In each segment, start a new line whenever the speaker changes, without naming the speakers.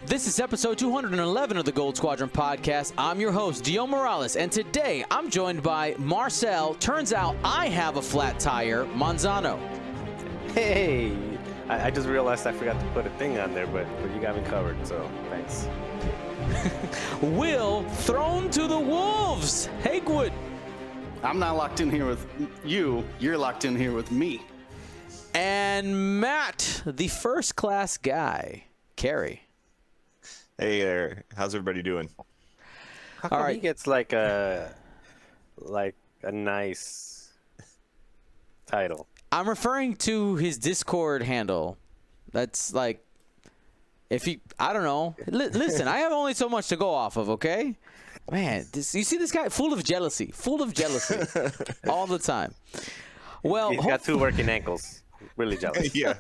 This is episode 211 of the Gold Squadron podcast. I'm your host, Dio Morales, and today I'm joined by Marcel. Turns out I have a flat tire, Manzano.
Hey, I just realized I forgot to put a thing on there, but you got me covered, so thanks.
Will, thrown to the wolves, Hakewood.
I'm not locked in here with you. You're locked in here with me.
And Matt, the first class guy, Carey.
Hey there, how's everybody doing?
How come he gets like a nice title?
I'm referring to his Discord handle. That's like, I don't know. Listen, I have only so much to go off of, okay? Man, you see this guy? Full of jealousy all the time. Well,
he's got two working ankles. Really jealous.
Yeah.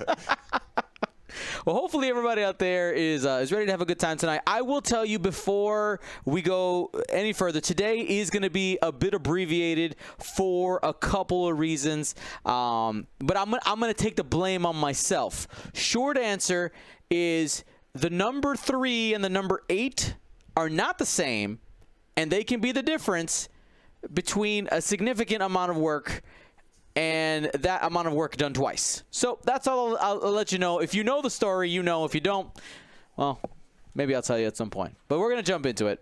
Well, hopefully everybody out there is ready to have a good time tonight. I will tell you before we go any further, today is going to be a bit abbreviated for a couple of reasons, but I'm going to take the blame on myself. Short answer is the number 3 and the number 8 are not the same, and they can be the difference between a significant amount of work and that amount of work done twice. So that's all I'll let you know. If you know the story, you know. If you don't, well, maybe I'll tell you at some point. But we're going to jump into it.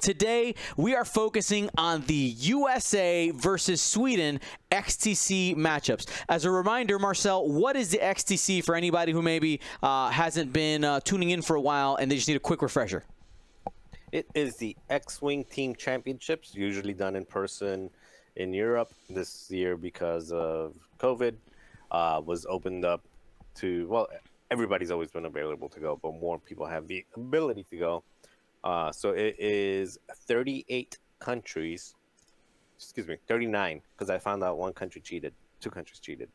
Today, we are focusing on the USA versus Sweden XTC matchups. As a reminder, Marcel, what is the XTC for anybody who maybe hasn't been tuning in for a while and they just need a quick refresher?
It is the X-Wing Team Championships, usually done in person in Europe. This year, because of COVID, was opened up to, well, everybody's always been available to go, but more people have the ability to go. So it is 38 countries, 39, because I found out one country cheated, 2 countries cheated.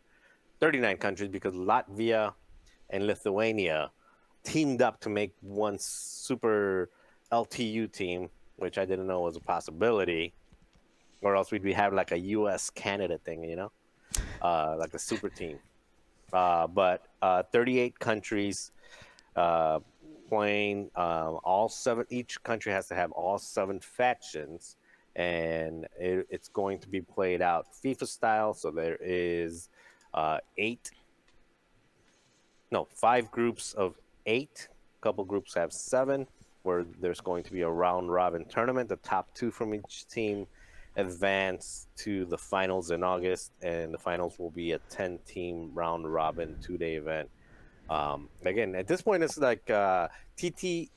39 countries because Latvia and Lithuania teamed up to make one super LTU team, which I didn't know was a possibility. Or else we'd have like a U.S.-Canada thing, you know, like a super team. But 38 countries playing, all 7. Each country has to have all 7 factions, and it's going to be played out FIFA style. So there is 5 groups of 8. A couple groups have 7, where there's going to be a round-robin tournament. The top 2 from each team advance to the finals in August, and the finals will be a 10-team round-robin 2-day event. Again, at this point, it's like TTS-wise,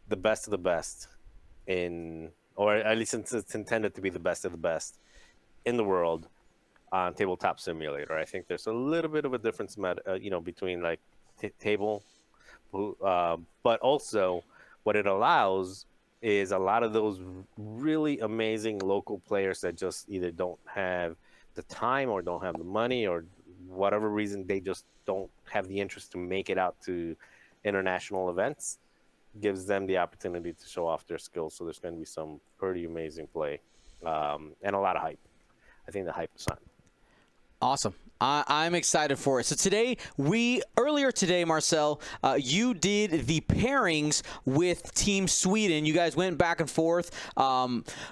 the best of the best or at least it's intended to be the best of the best in the world on Tabletop Simulator. I think there's a little bit of a difference, between like table, but also what it allows is a lot of those really amazing local players that just either don't have the time or don't have the money or whatever reason, they just don't have the interest to make it out to international events, gives them the opportunity to show off their skills. So there's going to be some pretty amazing play and a lot of hype. I think the hype is on.
Awesome. I'm excited for it. So earlier today, Marcel, you did the pairings with Team Sweden. You guys went back and forth.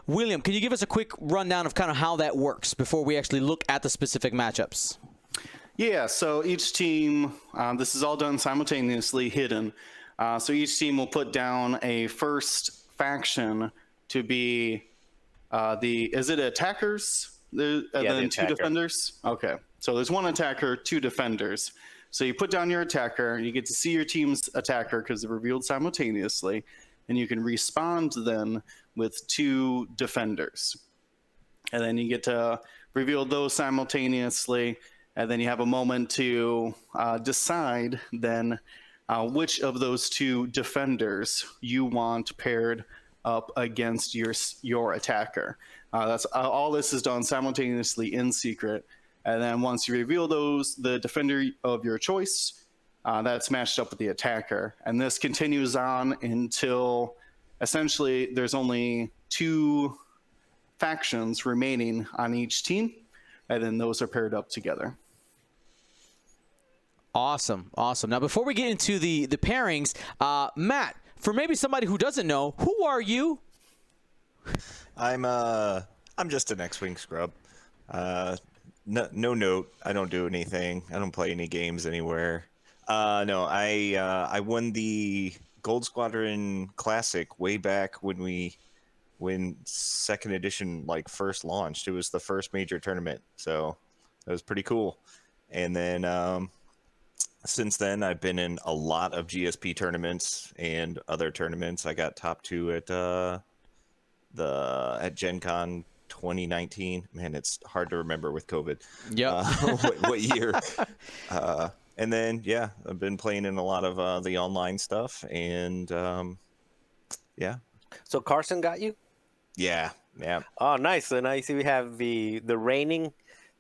William, can you give us a quick rundown of kind of how that works before we actually look at the specific matchups?
Yeah, so each team, this is all done simultaneously, hidden. So each team will put down a first faction to be is it attackers? And then 2 defenders? Okay. So there's 1 attacker, 2 defenders. So you put down your attacker, you get to see your team's attacker because they're revealed simultaneously, and you can respond then with 2 defenders. And then you get to reveal those simultaneously, and then you have a moment to decide then which of those 2 defenders you want paired up against your attacker. That's all. This is done simultaneously in secret, and then once you reveal the defender of your choice, that's matched up with the attacker, and this continues on until essentially there's only 2 factions remaining on each team, and then those are paired up together.
Awesome. Now, before we get into the pairings, Matt, for maybe somebody who doesn't know, who are you?
I'm just an X-Wing scrub. No note. I don't do anything. I don't play any games anywhere. No, I won the Gold Squadron Classic way back when second edition first launched. It was the first major tournament, so it was pretty cool. And then since then, I've been in a lot of GSP tournaments and other tournaments. I got top 2 at Gen Con 2019. Man, it's hard to remember with COVID.
Yep.
What year? And then, yeah, I've been playing in a lot of the online stuff, and yeah.
So Carson got you?
Yeah.
Oh, nice. So now you see we have the reigning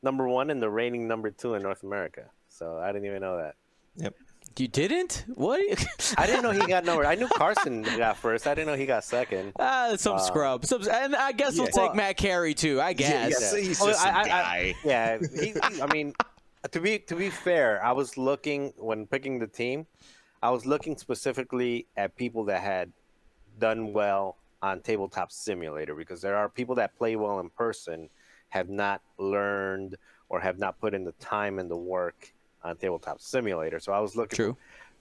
#1 and the reigning #2 in North America. So I didn't even know that.
Yep.
You didn't? What?
I didn't know he got number. I knew Carson got first. I didn't know he got second.
Some scrub. And I guess we'll take Matt Carey too. I guess.
Yeah, he's just a guy.
I mean, to be fair, I was looking when picking the team. I was looking specifically at people that had done well on Tabletop Simulator, because there are people that play well in person, have not learned or have not put in the time and the work on Tabletop Simulator. So I was looking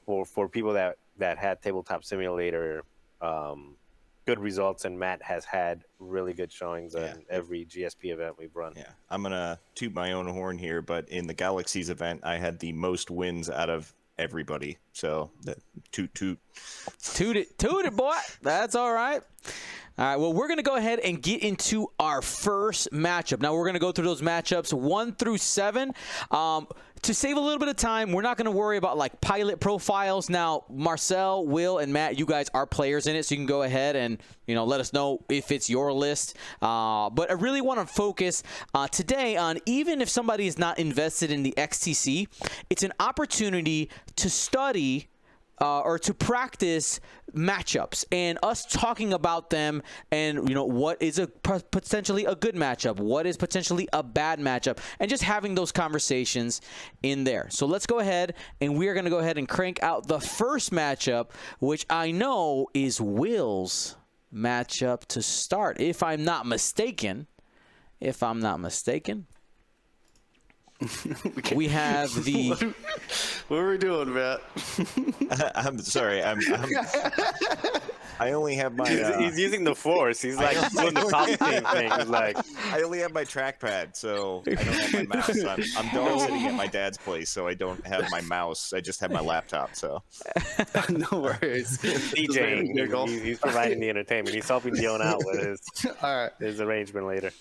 for people that had Tabletop Simulator good results, and Matt has had really good showings on every GSP event we've run.
Yeah, I'm gonna toot my own horn here, but in the Galaxies event, I had the most wins out of everybody. So toot
it, boy. That's all right. All right, well, we're going to go ahead and get into our first matchup. Now, we're going to go through those matchups 1 through 7. To save a little bit of time, we're not going to worry about pilot profiles. Now, Marcel, Will, and Matt, you guys are players in it, so you can go ahead and let us know if it's your list. But I really want to focus today on, even if somebody is not invested in the XTC, it's an opportunity to study or to practice matchups and us talking about them, and what is potentially a good matchup, what is potentially a bad matchup, and just having those conversations in there. So let's go ahead, and we are going to go ahead and crank out the first matchup, which I know is Will's matchup to start, if I'm not mistaken. We have the.
What are we doing, Matt?
I'm sorry. I only have my.
He's using the Force. He's doing the top team thing. He's
I only have my trackpad, so I don't have my mouse. I'm dog sitting at my dad's place, so I don't have my mouse. I just have my laptop. So.
No worries.
DJing. He's providing the entertainment. He's helping Dion out with his arrangement later.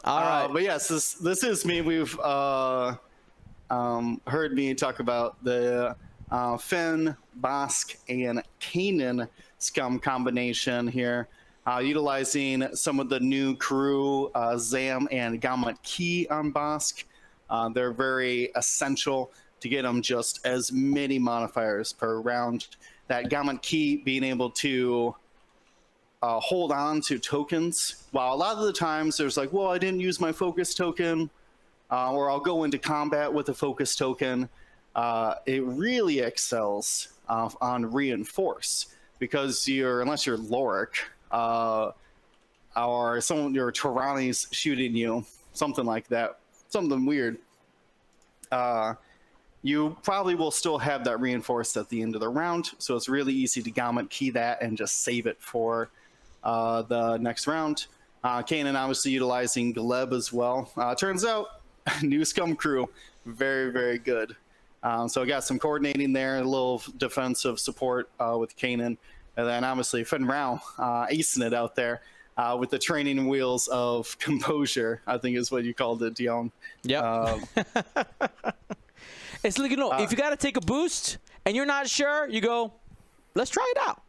All right.
But yes, this is me. We've heard me talk about the Finn, Bosk, and Kanan scum combination here, utilizing some of the new crew, Zam and Gamut Key on Bosk. They're very essential to get them just as many modifiers per round. That Gamut Key being able to hold on to tokens, while a lot of the times there's I didn't use my focus token, or I'll go into combat with a focus token. It really excels on reinforce, because unless you're Lorik, or your Tyranni's shooting you, something like that, something weird, you probably will still have that reinforced at the end of the round. So it's really easy to Gamut Key that and just save it for the next round. Kanan obviously utilizing Gleb as well. Turns out, new scum crew, very, very good. So I got some coordinating there, a little defensive support with Kanan. And then obviously Finn Rao acing it out there with the training wheels of composure, I think is what you called it, Dion.
Yep. It's if you got to take a boost and you're not sure, you go, let's try it out.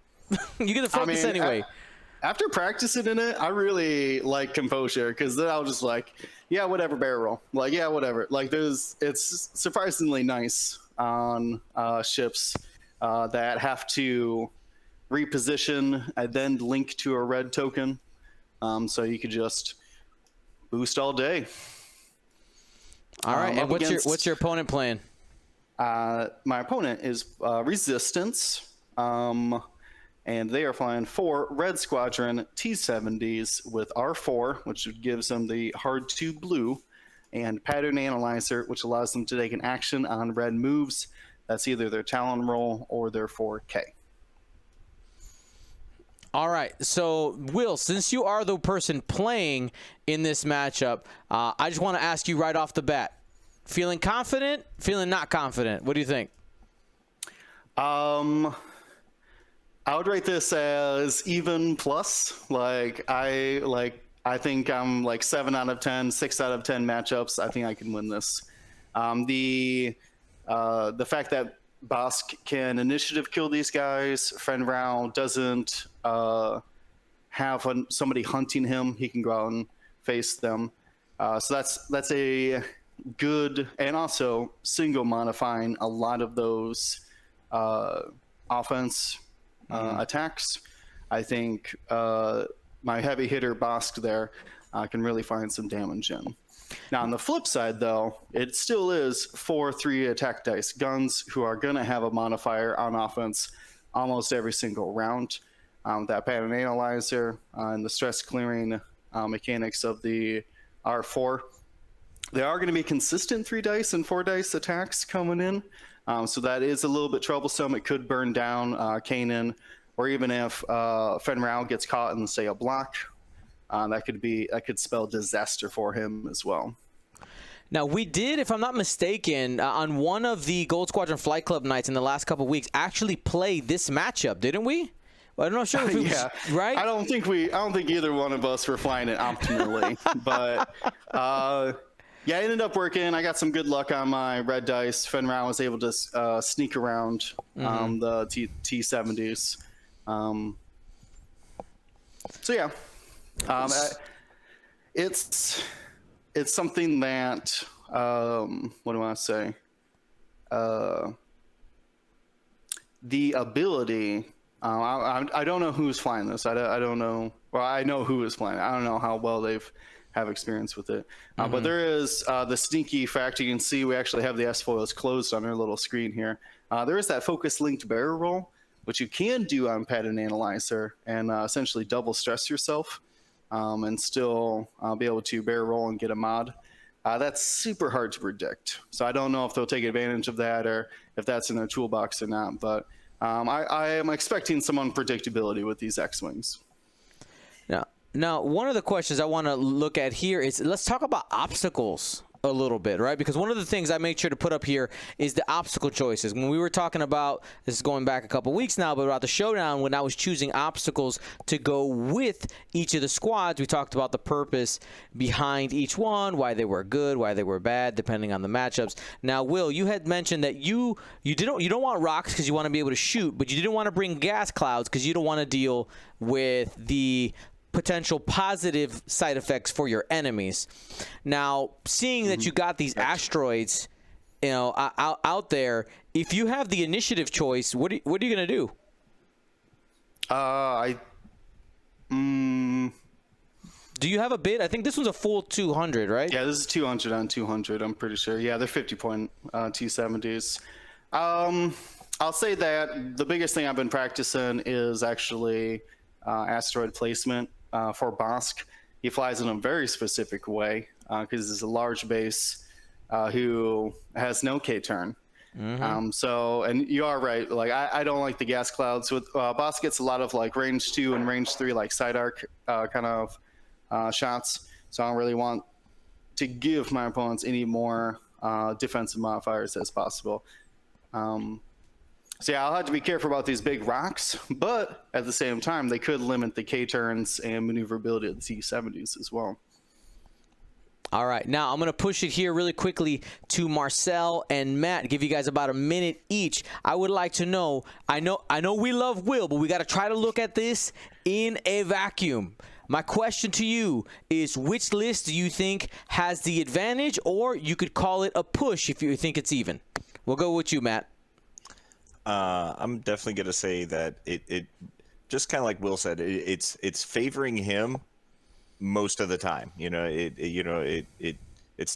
You get the focus anyway.
After practicing in it, I really like composure, because then I'll just yeah, whatever, barrel roll. Yeah, whatever. It's surprisingly nice on ships that have to reposition and then link to a red token. So you could just boost all day.
All right, and what's your opponent playing?
My opponent is Resistance, and they are flying 4 Red Squadron T-70s with R4, which gives them the hard 2 blue, and Pattern Analyzer, which allows them to take an action on red moves. That's either their Talon roll or their 4K.
All right, so Will, since you are the person playing in this matchup, I just want to ask you right off the bat, feeling confident, feeling not confident? What do you think?
I would rate this as even plus. I think I'm like 7 out of 10, 6 out of 10 matchups. I think I can win this. The fact that Bosk can initiative kill these guys, Fenrau doesn't have somebody hunting him. He can go out and face them. So that's a good, and also single modifying a lot of those offense attacks. I think my heavy hitter Bosk there can really find some damage in. Now, on the flip side, though, it still is 4 3 attack dice guns who are going to have a modifier on offense almost every single round. That Pattern Analyzer and the stress clearing mechanics of the R4. There are going to be consistent 3 dice and 4 dice attacks coming in. So that is a little bit troublesome. It could burn down Kanan, or even if Fenrau gets caught in, say, a block, that could spell disaster for him as well.
Now, we did, if I'm not mistaken, on one of the Gold Squadron Flight Club nights in the last couple of weeks, actually play this matchup, didn't we? Well, I'm not sure if it was, right?
I don't think either one of us were flying it optimally, but yeah, it ended up working. I got some good luck on my red dice. Fenrau was able to sneak around the T-70s. So yeah, it's something that what do I say? The ability. I don't know who's flying this. I don't know. Well, I know who is flying it. I don't know how well they've have experience with it. But there is the sneaky fact. You can see we actually have the S-foils closed on our little screen here. There is that focus linked barrel roll, which you can do on Pattern Analyzer and essentially double stress yourself and still be able to barrel roll and get a mod. That's super hard to predict. So I don't know if they'll take advantage of that or if that's in their toolbox or not. But I am expecting some unpredictability with these X-Wings.
Now, one of the questions I want to look at here is, let's talk about obstacles a little bit, right? Because one of the things I made sure to put up here is the obstacle choices. When we were talking about, this is going back a couple weeks now, but about the showdown, when I was choosing obstacles to go with each of the squads, we talked about the purpose behind each one, why they were good, why they were bad, depending on the matchups. Now, Will, you had mentioned that you don't want rocks because you want to be able to shoot, but you didn't want to bring gas clouds because you don't want to deal with the potential positive side effects for your enemies. Now, seeing that you got these asteroids, out there, if you have the initiative choice, what are you gonna do? Do you have a bid? I think this was a full 200, right?
Yeah, this is 200 on 200. I'm pretty sure. Yeah, they're 50-point T-70s. I'll say that the biggest thing I've been practicing is actually asteroid placement. For Bosk, he flies in a very specific way because it's a large base who has no K-turn. And you are right. Like I don't like the gas clouds. With Bosk gets a lot of like range 2 and range 3 like side arc kind of shots. So I don't really want to give my opponents any more defensive modifiers as possible. So yeah, I'll have to be careful about these big rocks, but at the same time, they could limit the K-turns and maneuverability of the T-70s as well.
All right, now I'm going to push it here really quickly to Marcel and Matt, give you guys about a minute each. I would like to know, I know we love Will, but we got to try to look at this in a vacuum. My question to you is, which list do you think has the advantage, or you could call it a push if you think it's even? We'll go with you, Matt.
I'm definitely going to say that it just kind of like Will said, it's favoring him most of the time. It's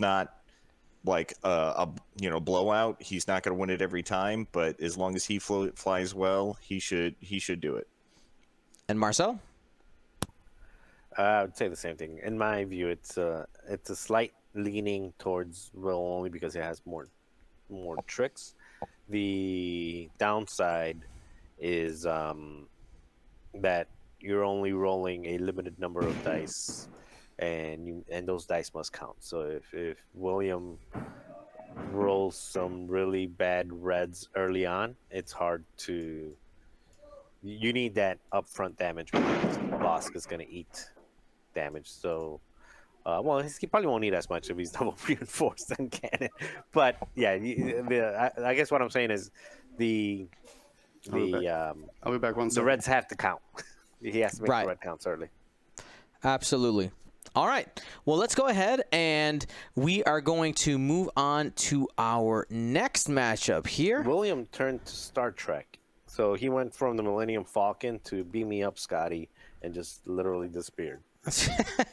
not like a blowout. He's not going to win it every time, but as long as he flies well, he should do it.
And Marcel?
I would say the same thing. In my view, it's a slight leaning towards Will only because it has more tricks. The downside is that you're only rolling a limited number of dice, and those dice must count. So if William rolls some really bad reds early on, it's hard to. You need that upfront damage because Bosk is going to eat damage. So, well, he probably won't need as much if he's double reinforced than cannon. But yeah, I guess what I'm saying is the
I'll be back one
the
second.
reds have to count. He has to make
Right.
the red counts early.
Absolutely. All right. Well, let's go ahead and we are going to move on to our next matchup here.
William turned to Star Trek. So he went from the Millennium Falcon to Beam Me Up, Scotty, and just literally disappeared.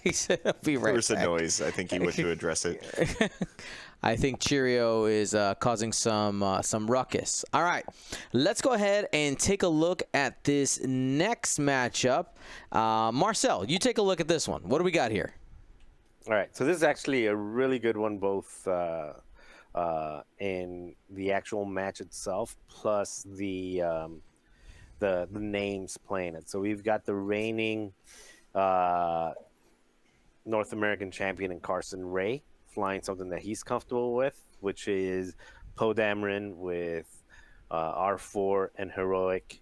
He said, "I'll be right
There was a
back."
noise. I think he went to address it.
I think Cheerio is causing some ruckus. All right, let's go ahead and take a look at this next matchup. Marcel, you take a look at this one. What do we got here?
All right, so this is actually a really good one, both in the actual match itself, plus the names playing it. So we've got the reigning North American champion in Carson Ray flying something that he's comfortable with, which is Poe Dameron with R4 and Heroic,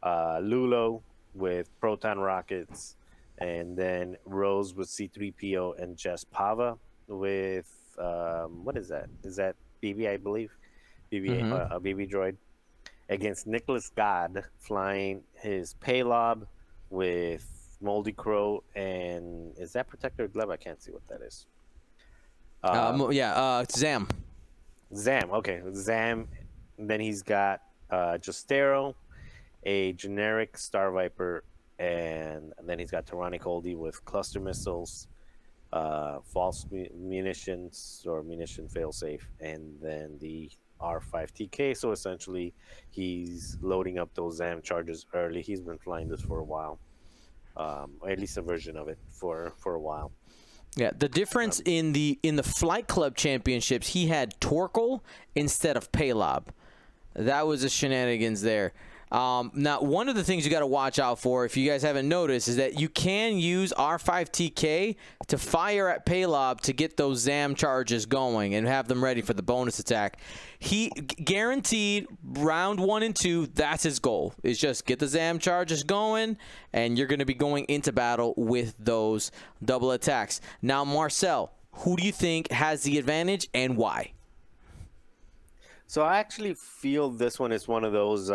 Lulo with Proton Rockets, and then Rose with C3PO and Jess Pava with what is that? Is that BB, I believe? BB, a BB droid. Against Nicholas God flying his Paylob with Moldy Crow and is that Protector Gleb? I can't see what that is.
Zam.
Zam, okay. Zam. Then he's got Justero, a generic Star Viper, and then he's got Tyrannic Oldie with cluster missiles, false munitions or munition failsafe, and then the R5TK. So essentially, he's loading up those Zam charges early. He's been flying this for a while, or at least a version of it for a while.
Yeah, the difference in the Flight Club Championships, he had Torkel instead of Paylob. That was a shenanigans there. Now, one of the things you got to watch out for, if you guys haven't noticed, is that you can use R5TK to fire at Paylob to get those Zam charges going and have them ready for the bonus attack. He guaranteed round 1 and 2, that's his goal, is just get the Zam charges going, and you're going to be going into battle with those double attacks. Now, Marcel, who do you think has the advantage and why?
So I actually feel this one is one of those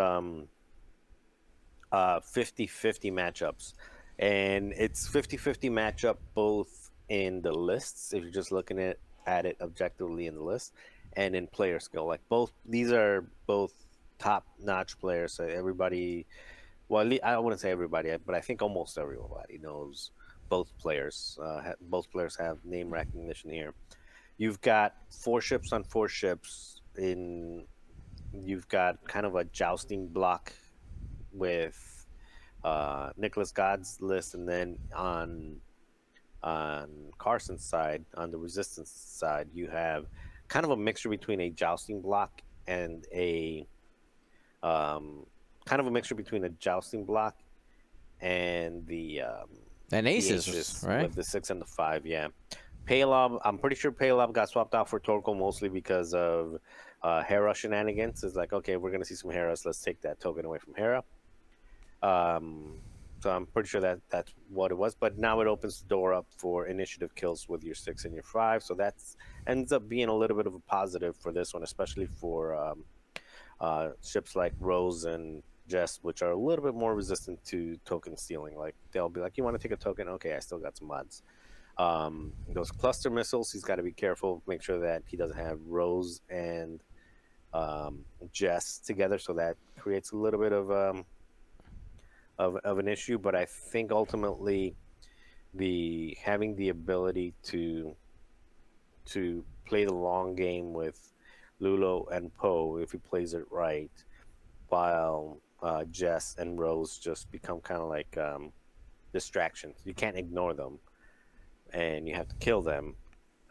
50-50 matchups, and it's 50-50 matchup both in the lists if you're just looking at it objectively in the list, and in player skill. Like these are both top-notch players. So everybody, well, I wouldn't say everybody, but I think almost everybody knows both players. Both players have name recognition here. You've got 4 ships on 4 ships. You've got kind of a jousting block with Nicholas God's list, and then on Carson's side, on the Resistance side, you have kind of a mixture between a jousting block and a the
And Aces,
Aces
right?
with the 6 and the 5, yeah. Paylob, I'm pretty sure Paylob got swapped out for Torkel mostly because of Hera shenanigans. It's like, okay, we're going to see some Heras. Let's take that token away from Hera. So I'm pretty sure that's what it was. But now it opens the door up for initiative kills with your 6 and your 5. So that ends up being a little bit of a positive for this one, especially for ships like Rose and Jess, which are a little bit more resistant to token stealing. Like they'll be like, you want to take a token? Okay, I still got some mods. Those cluster missiles, he's got to be careful, make sure that he doesn't have Rose and Jess together, so that creates a little bit of an issue. But I think ultimately having the ability to to play the long game with Lulo and Poe if he plays it right, while Jess and Rose just become kind of like distractions. You can't ignore them, and you have to kill them,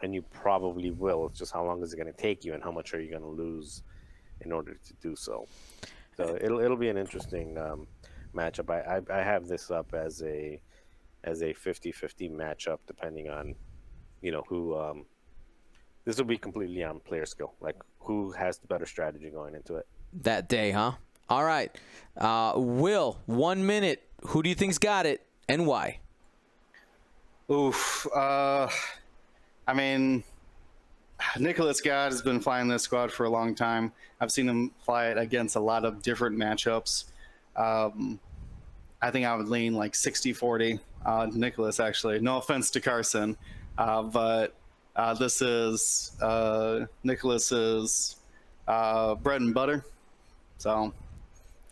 and you probably will. It's just how long is it going to take you, and how much are you going to lose in order to do so. So it'll be an interesting matchup. I have this up as a 50-50 matchup, depending on who. This will be completely on player skill, like who has the better strategy going into it.
That day, huh? All right. Will, 1 minute. Who do you think's got it and why?
Oof. I mean, Nicholas God has been flying this squad for a long time. I've seen him fly it against a lot of different matchups. I think I would lean like 60-40 Nicholas, actually. No offense to Carson, but this is Nicholas's bread and butter. So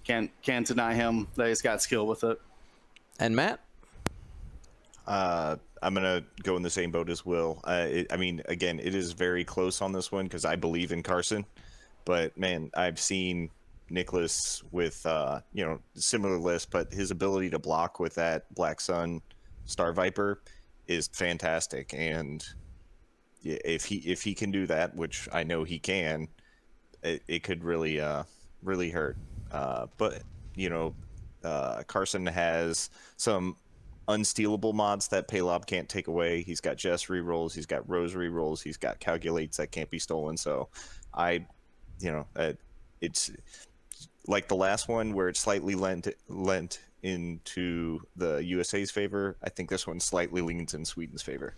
can't deny him that he's got skill with it.
And Matt?
I'm gonna go in the same boat as Will. I mean, again, it is very close on this one because I believe in Carson, but man, I've seen Nicholas with similar list, but his ability to block with that Black Sun Star Viper is fantastic, and if he can do that, which I know he can, it could really hurt. But Carson has some unstealable mods that Paylob can't take away. He's got Jess rerolls, he's got Rose rerolls, he's got calculates that can't be stolen. So it's like the last one where it slightly lent into the USA's favor. I think this one slightly leans in Sweden's favor.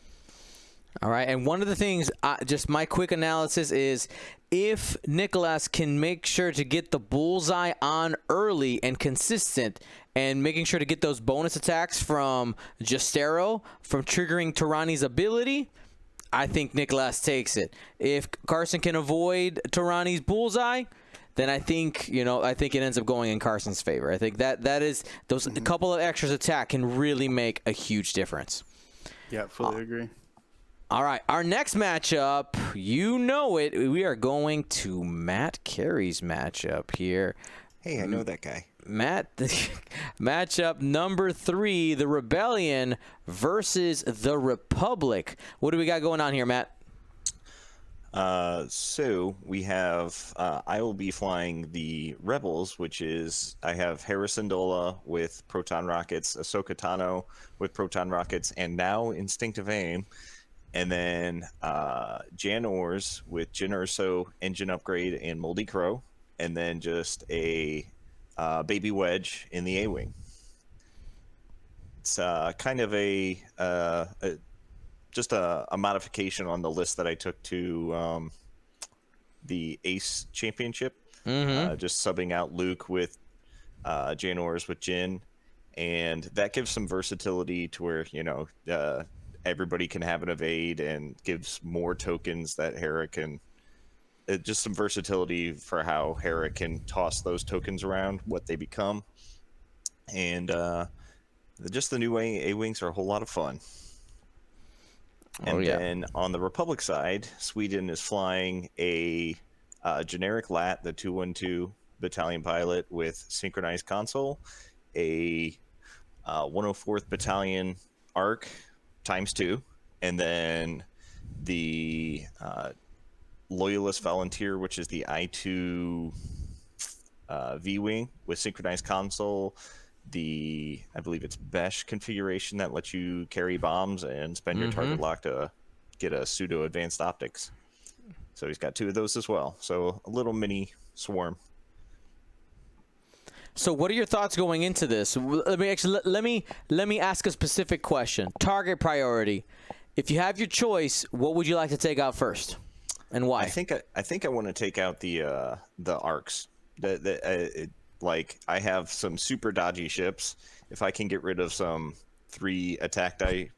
All right, and one of the things, just my quick analysis is, if Nicholas can make sure to get the bullseye on early and consistent, and making sure to get those bonus attacks from Justero, from triggering Tarani's ability, I think Nicholas takes it. If Carson can avoid Tarani's bullseye, then I think it ends up going in Carson's favor. I think that is those a couple of extras attack can really make a huge difference.
Yeah, fully agree.
All right, our next matchup, you know it. We are going to Matt Carey's matchup here.
Hey, I know that guy.
Matt, matchup number 3, the Rebellion versus the Republic. What do we got going on here, Matt?
So we have, I will be flying the Rebels, which is, I have Harrison Dola with proton rockets, Ahsoka Tano with proton rockets, and now Instinctive Aim. And then Jan Ors with Jyn Erso, engine upgrade, and Moldy Crow. And then just a Baby Wedge in the A-Wing. It's kind of just a modification on the list that I took to the Ace Championship. Just subbing out Luke with Jan Ors with Jyn. And that gives some versatility to where, everybody can have an evade, and gives more tokens that Hera can. Just some versatility for how Hera can toss those tokens around, what they become. And just the new A-Wings are a whole lot of fun. And then on the Republic side, Sweden is flying a generic LAT, the 212 Battalion Pilot with Synchronized Council, a 104th Battalion ARC ×2, and then the Loyalist Volunteer, which is the I-2 V-Wing with Synchronized Console, I believe it's Besh configuration that lets you carry bombs and spend your target lock to get a pseudo advanced optics. So he's got 2 of those as well. So a little mini swarm.
So what are your thoughts going into this? Let me ask a specific question. Target priority. If you have your choice, what would you like to take out first, and why?
I think I want to take out the arcs. Like, I have some super dodgy ships. If I can get rid of some 3 attack die,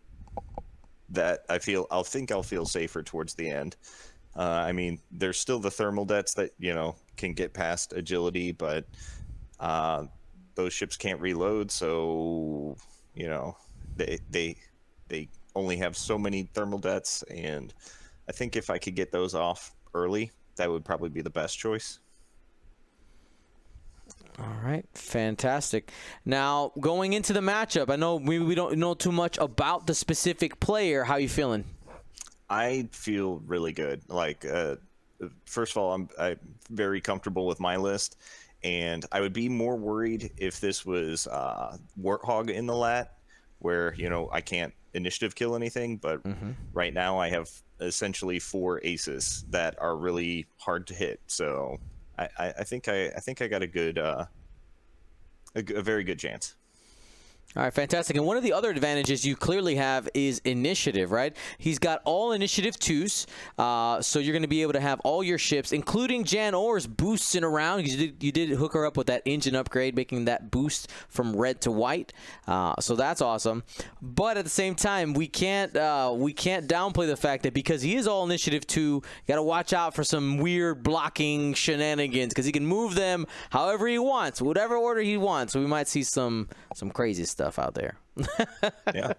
that I'll feel safer towards the end. I mean, there's still the thermal debts that can get past agility, but those ships can't reload, so they only have so many thermal debts, and I think if I could get those off early, that would probably be the best choice.
All right, fantastic. Now, going into the matchup, I know we don't know too much about the specific player. How you feeling?
I feel really good. Like, first of all, I'm very comfortable with my list, and I would be more worried if this was Warthog in the lat, where I can't initiative kill anything. But right now, I have essentially 4 aces that are really hard to hit. So I think I got a good, a very good chance.
All right, fantastic. And one of the other advantages you clearly have is initiative, right? He's got all initiative 2s, so you're going to be able to have all your ships, including Jan Orr's boosting around. You did hook her up with that engine upgrade, making that boost from red to white. So that's awesome. But at the same time, we can't downplay the fact that because he is all initiative 2, you got to watch out for some weird blocking shenanigans because he can move them however he wants, whatever order he wants. So we might see some crazy stuff out there.
Yeah.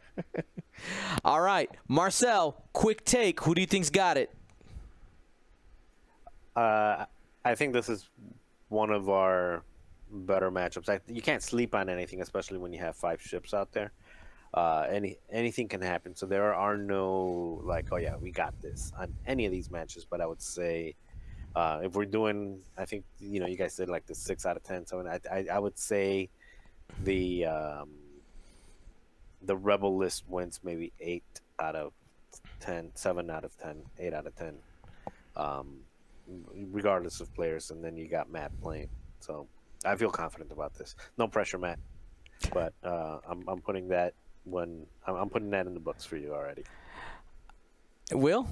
All right, Marcel, quick take. Who do you think's got it?
I think this is one of our better matchups. You can't sleep on anything, especially when you have 5 ships out there. Anything can happen. So there are no oh yeah, we got this on any of these matches. But I would say if we're doing, I think you guys did like the 6 out of 10. So I would say the Rebel list wins maybe 8 out of 10, 7 out of 10, 8 out of 10, regardless of players. And then you got Matt playing. So I feel confident about this. No pressure, Matt. But I'm putting that I'm putting that in the books for you already.
Will?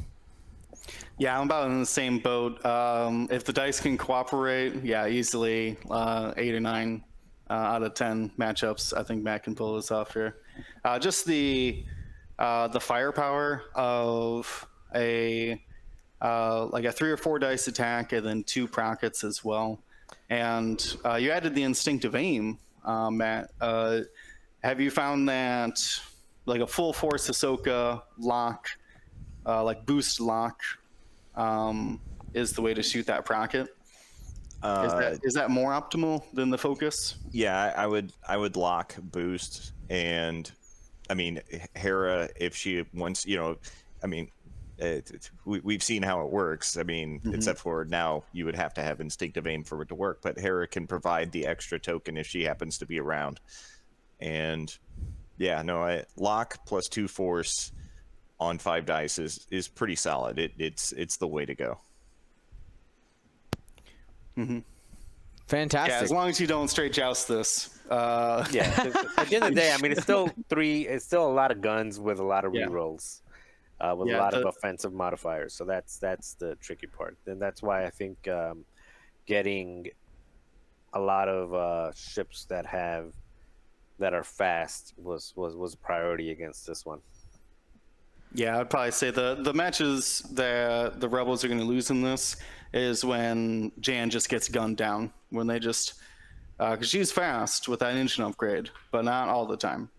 Yeah, I'm about in the same boat. If the dice can cooperate, yeah, easily 8 or 9 out of 10 matchups. I think Matt can pull this off here. Just the firepower of a 3 or 4 dice attack and then 2 prockets as well. And you added the instinctive aim, Matt. Have you found that a full force Ahsoka lock, boost lock, is the way to shoot that procket? Is that more optimal than the focus?
Yeah, I would lock boost, and I mean Hera, if she wants, I mean, we've seen how it works. I mean, except for now you would have to have instinctive aim for it to work, but Hera can provide the extra token if she happens to be around. And yeah, no, I lock plus 2 force on 5 dice is pretty solid. It's the way to go.
Fantastic.
Yeah, as long as you don't straight joust this.
Yeah, at the end of the day, I mean, it's still a lot of guns with a lot of rerolls, with a lot of offensive modifiers. So that's the tricky part. And that's why I think getting a lot of ships that are fast was a priority against this one.
Yeah, I'd probably say the matches that the Rebels are going to lose in this is when Jan just gets gunned down. When they just... because she's fast with that engine upgrade, but not all the time.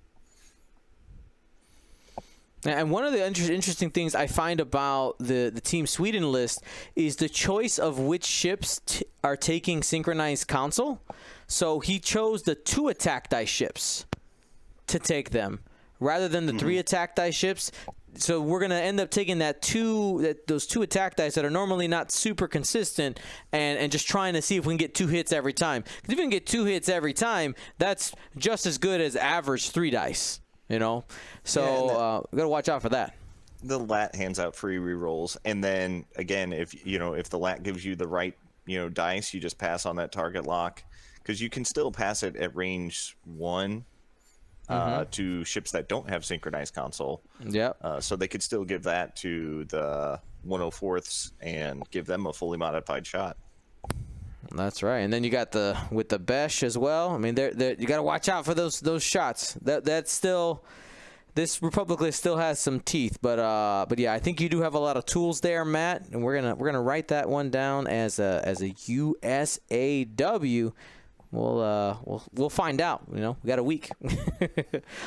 And one of the interesting things I find about the Team Sweden list is the choice of which ships are taking Synchronized Council. So he chose the 2 attack dice ships to take them rather than the 3 attack dice ships. So we're going to end up taking those 2 attack dice that are normally not super consistent and just trying to see if we can get 2 hits every time. Because if we can get 2 hits every time, that's just as good as average 3 dice, So we got to watch out for that.
The lat hands out free rerolls, and then again, if the lat gives you the right dice, you just pass on that target lock, because you can still pass it at range 1 to ships that don't have Synchronized Council.
Yeah.
So they could still give that to the 104ths and give them a fully modified shot.
That's right. And then you got with the Besh as well. I mean, you got to watch out for those shots. That's still... This Republic list still has some teeth, but yeah, I think you do have a lot of tools there, Matt, and we're gonna write that one down as a USAW. We'll find out. You know, we got a week.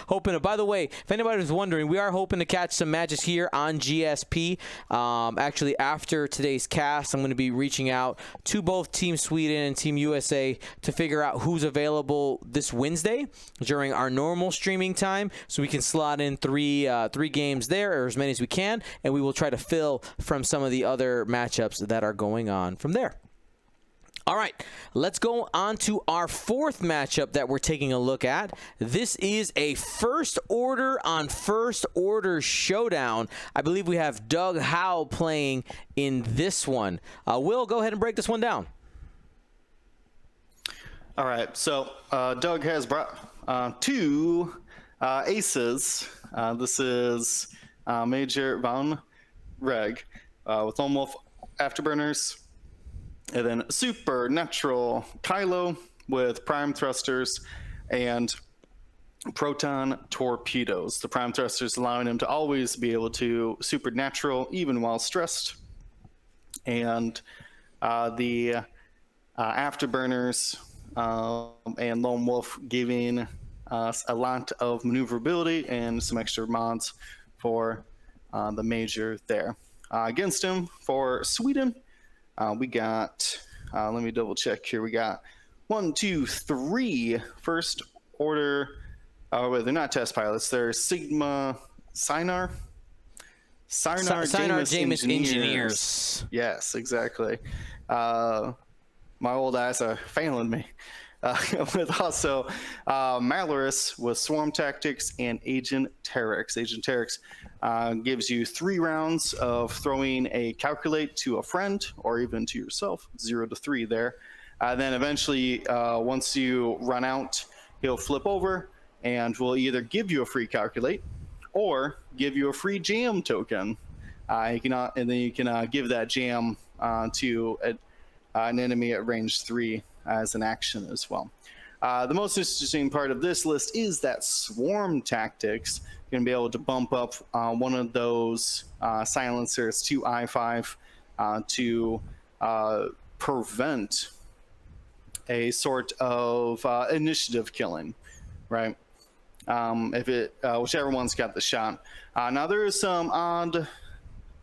Hoping to. By the way, if anybody was wondering, we are hoping to catch some matches here on GSP. Actually, after today's cast, I'm going to be reaching out to both Team Sweden and Team USA to figure out who's available this Wednesday during our normal streaming time, so we can slot in three games there, or as many as we can, and we will try to fill from some of the other matchups that are going on from there. All right, let's go on to our fourth matchup that we're taking a look at. This is a first order on first order showdown. I believe we have Doug Howe playing in this one. Will, go ahead and break this one down.
All right, so Doug has brought two aces. This is Major Von Reg with Lone Wolf Afterburners. And then Supernatural Kylo with Prime Thrusters and Proton Torpedoes. The Prime Thrusters allowing him to always be able to Supernatural even while stressed. And the Afterburners and Lone Wolf giving us a lot of maneuverability and some extra mods for the Major there. Against him for Sweden, we got, let me double check here. We got 1, 2, 3 first order. Well, they're not test pilots. They're Sigma Sinar
Jameis Engineers.
Yes, exactly. My old eyes are failing me. With also Maloris with Swarm Tactics and Agent Terex. Agent Terex gives you 3 rounds of throwing a calculate to a friend or even to yourself, 0 to 3 there. Then eventually, once you run out, he'll flip over and will either give you a free calculate or give you a free jam token. And then you can give that jam to an enemy at range 3 as an action as well. The most interesting part of this list is that Swarm Tactics. You're going to be able to bump up one of those silencers to I5 to prevent a sort of initiative killing, right? Whichever one's got the shot. Now there is some odd, what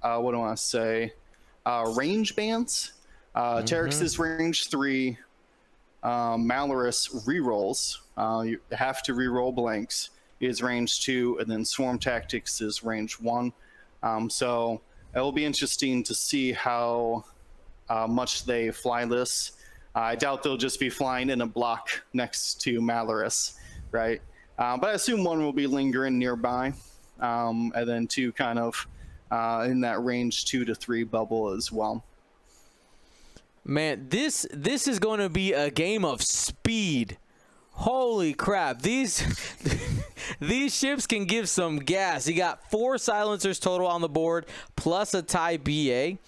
do I want to say, range bands. Terex is range 3. Maloris rerolls. You have to reroll blanks. Is range 2, and then Swarm Tactics is range 1. So it will be interesting to see how much they fly this. I doubt they'll just be flying in a block next to Maloris, right? But I assume one will be lingering nearby, and then 2 kind of in that range 2 to 3 bubble as well.
Man, this is going to be a game of speed. Holy crap. These ships can give some gas. You got 4 silencers total on the board plus a TIE BA.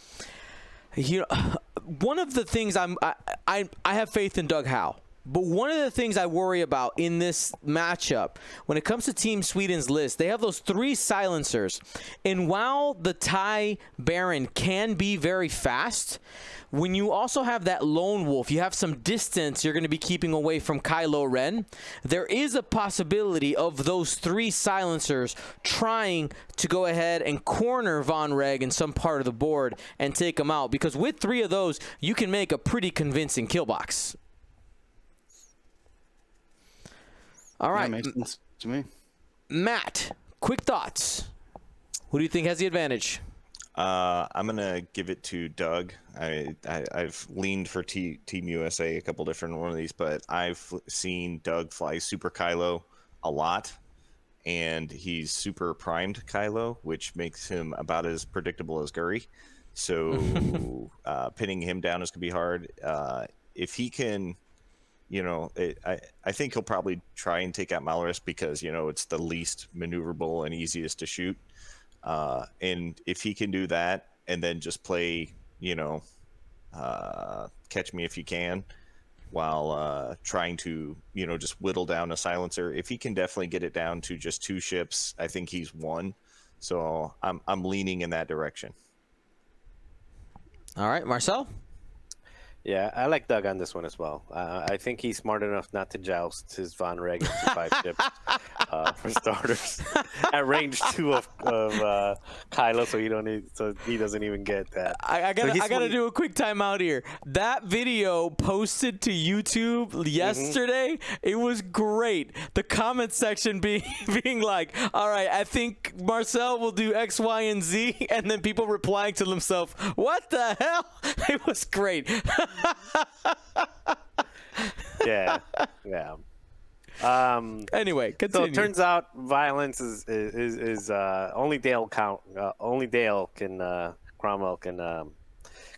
You know, one of the things I have faith in Doug Howe. But one of the things I worry about in this matchup, when it comes to Team Sweden's list, they have those 3 silencers. And while the TIE Baron can be very fast, when you also have that Lone Wolf, you have some distance you're going to be keeping away from Kylo Ren. There is a possibility of those 3 silencers trying to go ahead and corner Von Reg in some part of the board and take him out. Because with 3 of those, you can make a pretty convincing kill box. All right,
That makes sense to me.
Matt, quick thoughts. Who do you think has the advantage?
I'm gonna give it to Doug. I've leaned for Team USA a couple different one of these, but I've seen Doug fly Super Kylo a lot, and he's super primed Kylo, which makes him about as predictable as Guri. So pinning him down is gonna be hard. If he can. You know, I think he'll probably try and take out Maloris because, you know, it's the least maneuverable and easiest to shoot. And if he can do that and then just play, you know, catch me if you can while trying to, you know, just whittle down a silencer. If he can definitely get it down to just 2 ships, I think he's won. So I'm leaning in that direction.
All right, Marcel?
Yeah, I like Doug on this one as well. I think he's smart enough not to joust his Von Reg into 5 ships for starters. At range 2 of Kylo, so he doesn't even get that.
I gotta do a quick timeout here. That video posted to YouTube yesterday, it was great. The comment section being like, all right, I think Marcel will do X, Y, and Z, and then people replying to themselves, what the hell? It was great.
Yeah.
Anyway,
So
continue.
it turns out violence is only Dale Cromwell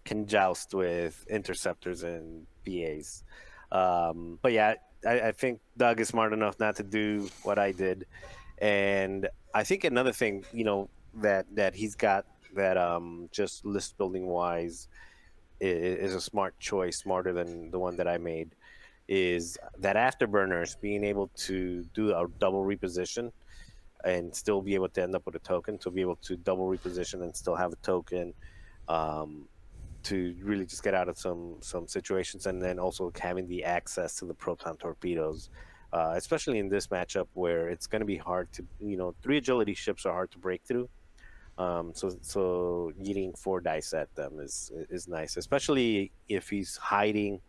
can joust with interceptors and BAs. But yeah, I think Doug is smart enough not to do what I did, and I think another thing that he's got that just list building wise is a smart choice, smarter than the one that I made, is that afterburners being able to do a double reposition and still be able to end up with a token, to be able to double reposition and still have a token, to really just get out of some situations, and then also having the access to the proton torpedoes, especially in this matchup where it's going to be hard to, 3 agility ships are hard to break through. So eating 4 dice at them is nice, especially if he's hiding.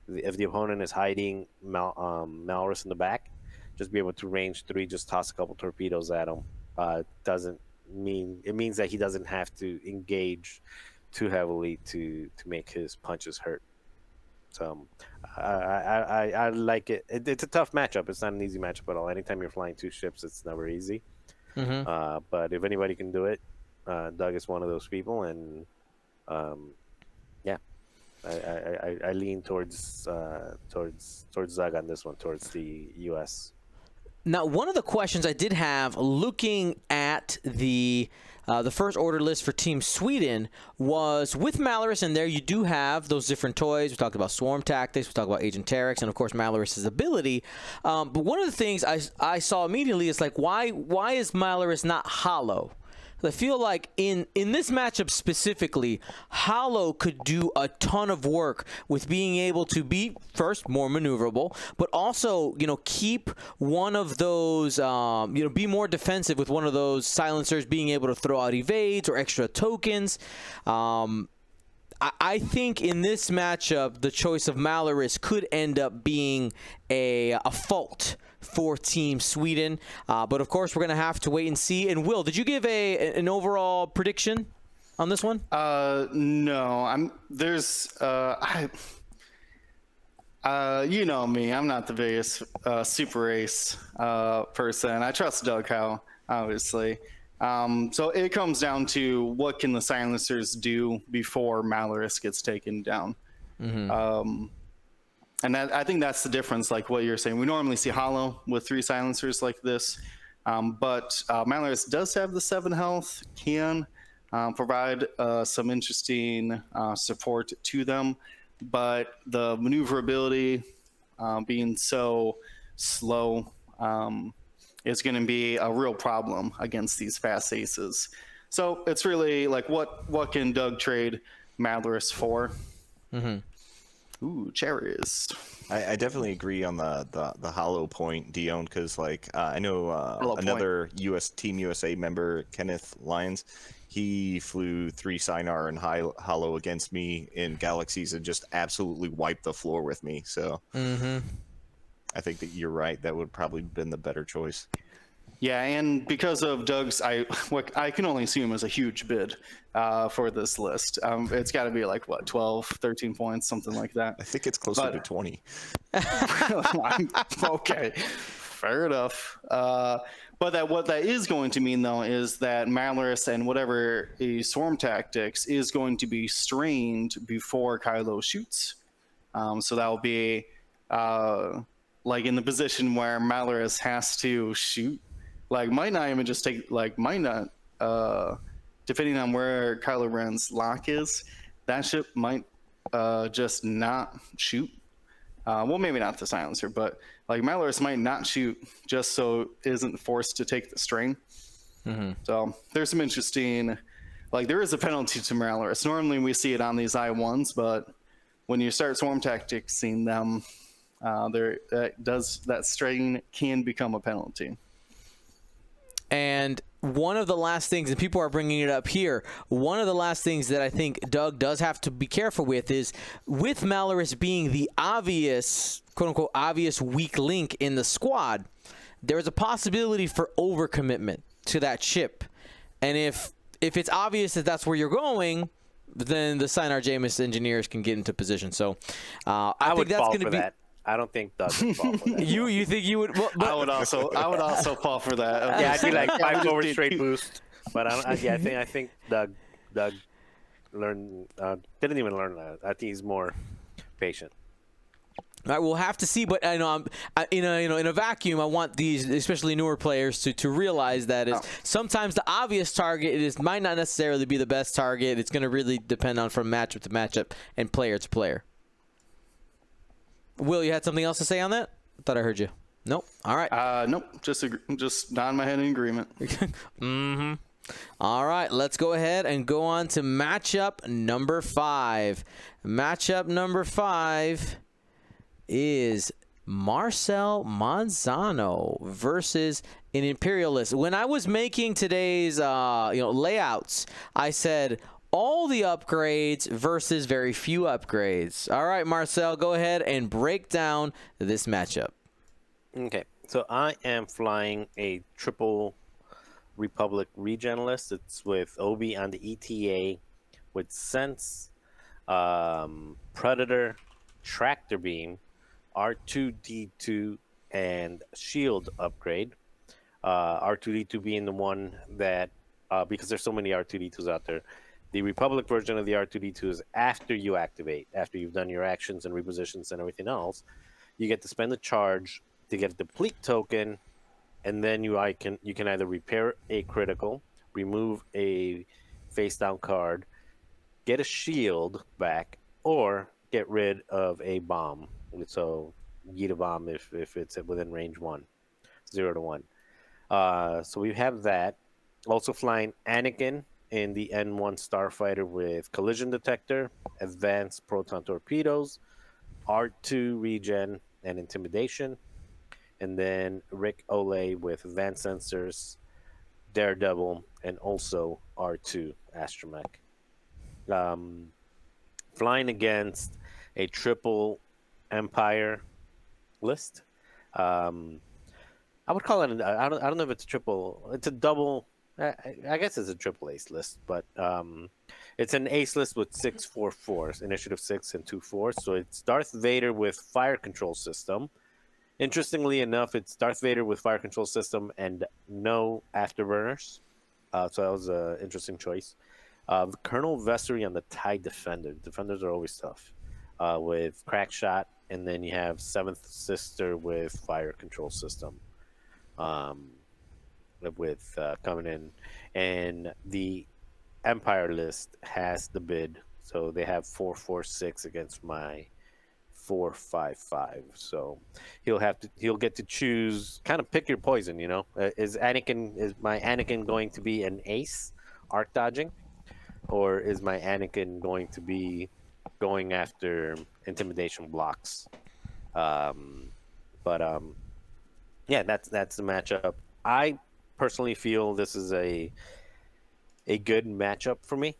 If the opponent is hiding Maloris in the back, just be able to range 3, just toss a couple torpedoes at him. It means that he doesn't have to engage too heavily to make his punches hurt. So I like it. It's a tough matchup. It's not an easy matchup at all. Anytime you're flying 2 ships, it's never easy. But if anybody can do it, Doug is one of those people, and yeah, I lean towards Doug on this one, towards the U.S.
Now, one of the questions I did have looking at the first order list for Team Sweden was, with Maloris in there, you do have those different toys. We talked about Swarm Tactics, we talked about Agent Terex, and of course Maloris' ability. But one of the things I saw immediately is like, why is Maloris not hollow? I feel like in this matchup specifically, Hollow could do a ton of work with being able to be, first, more maneuverable, but also, keep one of those, be more defensive with one of those silencers, being able to throw out evades or extra tokens. I think in this matchup, the choice of Maloris could end up being a fault for Team Sweden. But of course, we're going to have to wait and see. And Will, did you give an overall prediction on this one?
No. You know me. I'm not the biggest super race person. I trust Doug Howe, obviously. So it comes down to what can the silencers do before Maloris gets taken down. And I think that's the difference, like what you're saying. We normally see Hollow with 3 silencers like this, but Maloris does have the 7 health, can provide some interesting support to them, but the maneuverability being so slow is going to be a real problem against these fast aces. So it's really like, what can Doug trade Maloris for? Ooh, cherries.
I definitely agree on the hollow point, Dion, because I know another Team USA member, Kenneth Lyons, he flew 3 Sinar and hollow against me in Galaxies and just absolutely wiped the floor with me. So I think that you're right. That would probably have been the better choice.
Yeah, and because of Doug's, what I can only assume is a huge bid for this list. It's got to be like, what, 12, 13 points, something like that.
I think it's closer to 20.
Okay, fair enough. But what that is going to mean, though, is that Maloris and whatever a Swarm Tactics is going to be strained before Kylo shoots. So that will be like in the position where Maloris has to shoot. Might not even just take, might not, depending on where Kylo Ren's lock is, that ship might just not shoot. Well, maybe not the silencer, but Maloris might not shoot just so it isn't forced to take the strain. So there's some interesting, there is a penalty to Maloris. Normally we see it on these I1s, but when you start swarm tacticsing them, that strain can become a penalty.
And one of the last things, and people are bringing it up here, one of the last things that I think Doug does have to be careful with is, with Maloris being the obvious, quote-unquote, obvious weak link in the squad, there is a possibility for overcommitment to that ship. And if it's obvious that that's where you're going, then the Sinar Jameis engineers can get into position. So I think that's going to be...
that. I don't think Doug would fall for that.
You think you would? Well, but,
I would also fall for that.
Yeah, I'd be like 5 forward straight boost. But I think Doug learned didn't even learn that. I think he's more patient.
All right, we'll have to see, but I know in a vacuum, I want these, especially newer players, to realize that sometimes the obvious target might not necessarily be the best target. It's going to really depend on from matchup to matchup and player to player. Will, you had something else to say on that? I thought I heard you. Nope. All right.
Nope. Just nodding my head in agreement.
Mm-hmm. All right. Let's go ahead and go on to matchup number 5. Matchup number 5 is Marcel Manzano versus an Imperialist. When I was making today's layouts, I said all the upgrades versus very few upgrades. All right, Marcel, go ahead and break down this matchup.
Okay, so I am flying a triple Republic regen list. It's with Obi on the ETA, with Sense, Predator, Tractor Beam, R2-D2, and Shield upgrade. R2-D2 being the one that, because there's so many R2-D2s out there, the Republic version of the R2-D2 is after you activate, after you've done your actions and repositions and everything else. You get to spend the charge to get a deplete token, and then you can either repair a critical, remove a face-down card, get a shield back, or get rid of a bomb. So yeet a bomb if it's within range 1, 0 to 1. So we have that. Also flying Anakin in the N1 Starfighter with collision detector, advanced proton torpedoes, R2 regen and intimidation, and then Rick Olay with advanced sensors, Daredevil, and also R2 astromech. Flying against a triple Empire list. I would call it. I don't know if it's a triple. It's a double. I guess it's a triple ace list, but it's an ace list with 6 4/4s, initiative 6 and 2 4s. So it's Darth Vader with fire control system. Interestingly enough, it's Darth Vader with fire control system and no afterburners. So that was an interesting choice. Colonel Vessery on the TIE Defender. Defenders are always tough. With crack shot, and then you have 7th Sister with fire control system. With coming in, and the Empire list has the bid, so they have 4-4-6 against my 4-5-5. So he'll get to choose, kind of pick your poison. Is my Anakin going to be an ace, arc dodging, or is my Anakin going to be going after intimidation blocks? Yeah, that's the matchup. I personally feel this is a good matchup for me.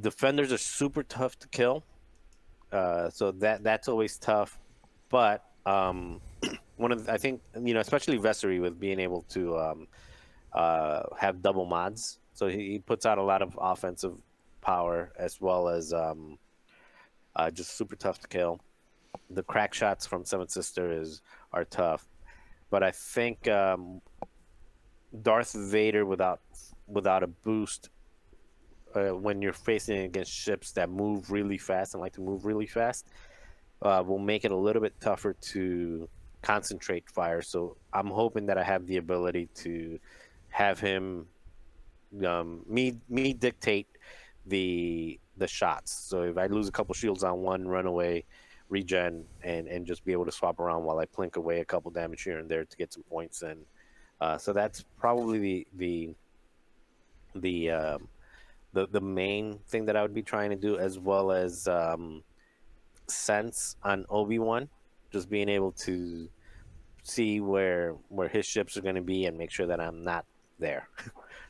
Defenders are super tough to kill, so that's always tough. But I think especially Vessery with being able to have double mods, so he puts out a lot of offensive power as well as just super tough to kill. The crack shots from 7th Sister are tough, but I think Darth Vader without a boost, when you're facing against ships that move really fast and like to move really fast, will make it a little bit tougher to concentrate fire. So I'm hoping that I have the ability to have him me dictate the shots. So if I lose a couple shields on one, run away, regen, and just be able to swap around while I plink away a couple damage here and there to get some points in. So that's probably the the main thing that I would be trying to do, as well as sense on Obi-Wan, just being able to see where his ships are going to be and make sure that I'm not there.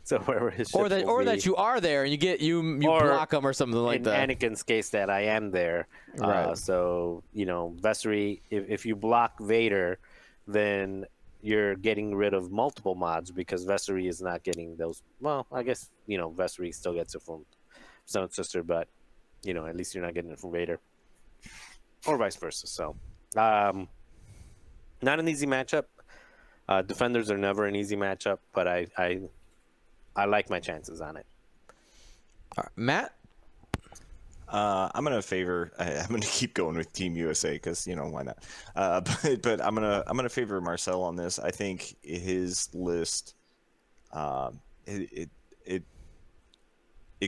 So wherever his ships will be,
that you are there and you
or
block them or something like
in
that.
Anakin's case, that I am there.
Right.
So Vessery, if you block Vader, then you're getting rid of multiple mods, because Vessery is not getting those. Well, I guess Vessery still gets it from Seventh Sister, but at least you're not getting it from Vader, or vice versa. So, not an easy matchup. Defenders are never an easy matchup, but I like my chances on it.
All right, Matt?
I'm gonna favor. I'm gonna keep going with Team USA because why not? But I'm gonna favor Marcel on this. I think his list, it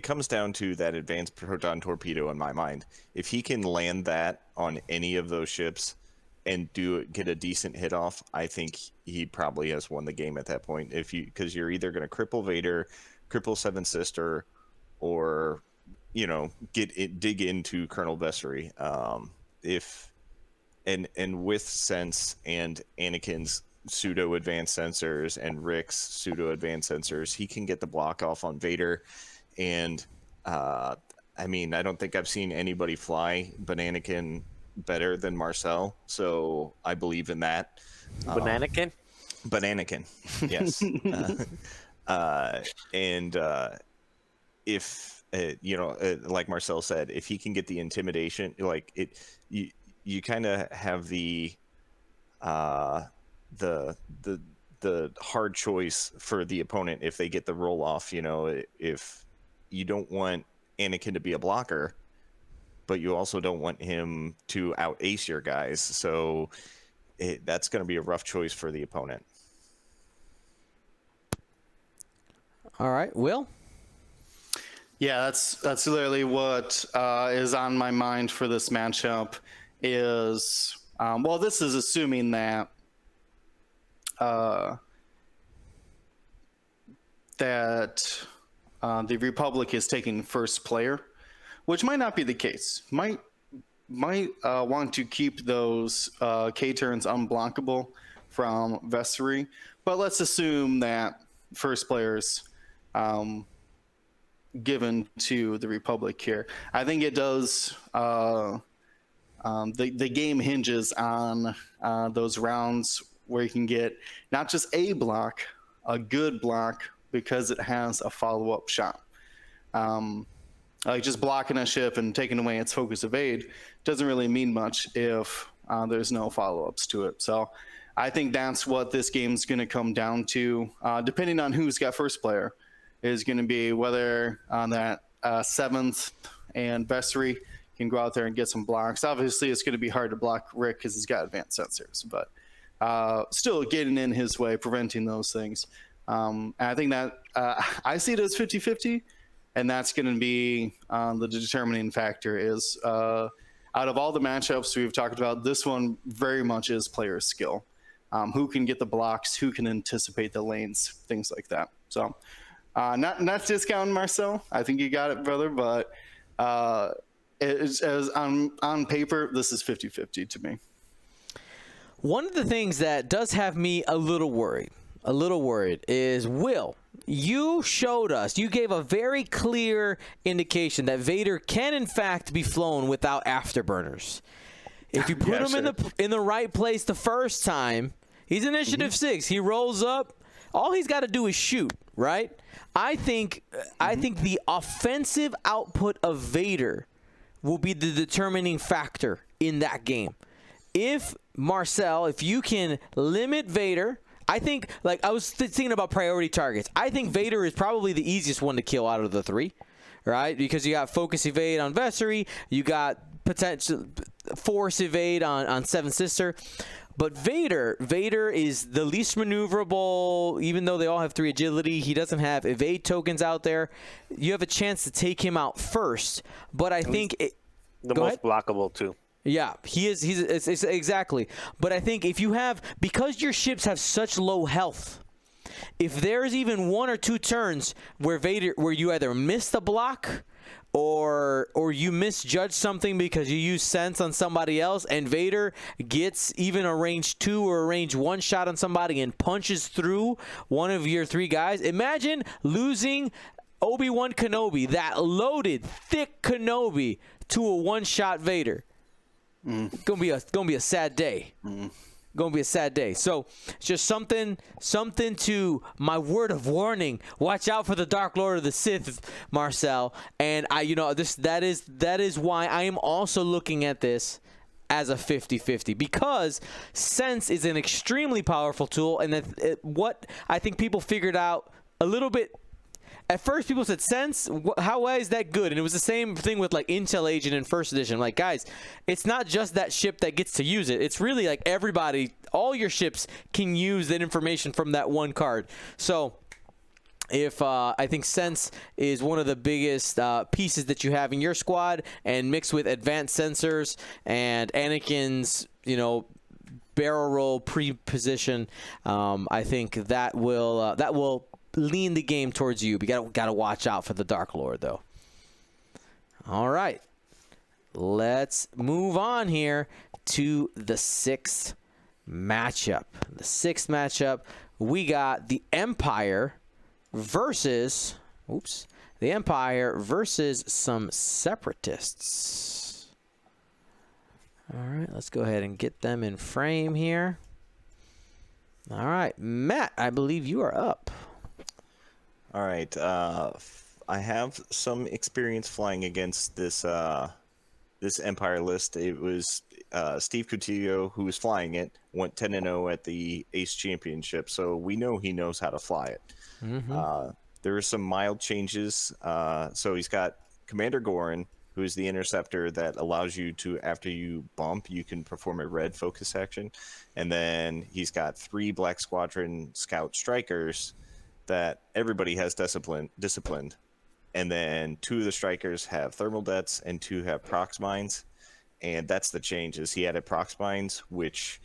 comes down to that advanced proton torpedo in my mind. If he can land that on any of those ships and get a decent hit off, I think he probably has won the game at that point. Because you're either gonna cripple Vader, cripple Seventh Sister, or dig into Colonel Vessery. And with sense and Anakin's pseudo advanced sensors and Rick's pseudo advanced sensors, he can get the block off on Vader. And I don't think I've seen anybody fly Bananakin better than Marcel, so I believe in that.
Bananakin?
Bananakin, yes. If like Marcel said, if he can get the intimidation, you kind of have the hard choice for the opponent if they get the roll off. If you don't want Anakin to be a blocker, but you also don't want him to out ace your guys, so that's going to be a rough choice for the opponent.
All right, Will?
Yeah, that's literally what is on my mind for this matchup. Is this is assuming that the Republic is taking first player, which might not be the case. Might want to keep those K turns unblockable from Vessery, but let's assume that first players given to the Republic here. I think it does. The game hinges on those rounds where you can get not just a block, a good block, because it has a follow-up shot. Like just blocking a ship and taking away its focus evade doesn't really mean much if there's no follow-ups to it. So I think that's what this game's going to come down to, depending on who's got first player, is going to be whether that seventh and Vessery can go out there and get some blocks. Obviously, it's going to be hard to block Rick because he's got advanced sensors, but still getting in his way, preventing those things. And I think that I see it as 50-50, and that's going to be the determining factor is out of all the matchups we've talked about, this one very much is player skill. Who can get the blocks, who can anticipate the lanes, things like that. So not discounting Marcel. I think you got it, brother, but as on paper, this is 50-50 to me.
One of the things that does have me a little worried is, Will, you showed us, you gave a very clear indication that Vader can in fact be flown without afterburners. If you put him in the right place the first time, he's initiative 6. He rolls up. All he's got to do is shoot, right? I think the offensive output of Vader will be the determining factor in that game. If Marcel, if you can limit Vader, I think, like I was thinking about priority targets. I think Vader is probably the easiest one to kill out of the 3, right? Because you got focus evade on Vessery, you got potential force evade on Seven Sister. But Vader is the least maneuverable, even though they all have 3 agility. He doesn't have evade tokens out there. You have a chance to take him out first. But I think
the most blockable too.
Yeah, he is. It's exactly. But I think if you have, because your ships have such low health, if there's even 1 or 2 turns where you either missed a block or you misjudge something because you use sense on somebody else, and Vader gets even a range 2 or a range 1 shot on somebody and punches through one of your 3 guys. Imagine losing Obi-Wan Kenobi, that loaded, thick Kenobi, to a 1-shot Vader. Gonna be a sad day. Gonna be a sad day. So it's just something to my word of warning. Watch out for the Dark Lord of the Sith, Marcel. And that is why I am also looking at this as a 50-50, because sense is an extremely powerful tool, and what I think people figured out a little bit. At first, people said, sense, why is that good? And it was the same thing with, like, Intel Agent in first edition. Like, guys, it's not just that ship that gets to use it. It's really, like, everybody, all your ships can use that information from that one card. So, I think sense is one of the biggest pieces that you have in your squad, and mixed with advanced sensors and Anakin's, barrel roll pre-position, I think that will lean the game towards you. We gotta watch out for the Dark Lord, though. All right, let's move on here to the 6th matchup. The 6th matchup, we got the Empire versus some Separatists. All right, let's go ahead and get them in frame here. All right, Matt, I believe you are up.
All right. I have some experience flying against this Empire list. It was Steve Coutillo who was flying it. Went 10-0 at the Ace Championship, so we know he knows how to fly it. There are some mild changes. So he's got Commander Gorin, who is the interceptor that allows you to, after you bump, you can perform a red focus action. And then he's got 3 Black Squadron Scout Strikers that everybody has disciplined, and then 2 of the strikers have thermal debts and 2 have prox mines, and that's the changes. He added prox mines, which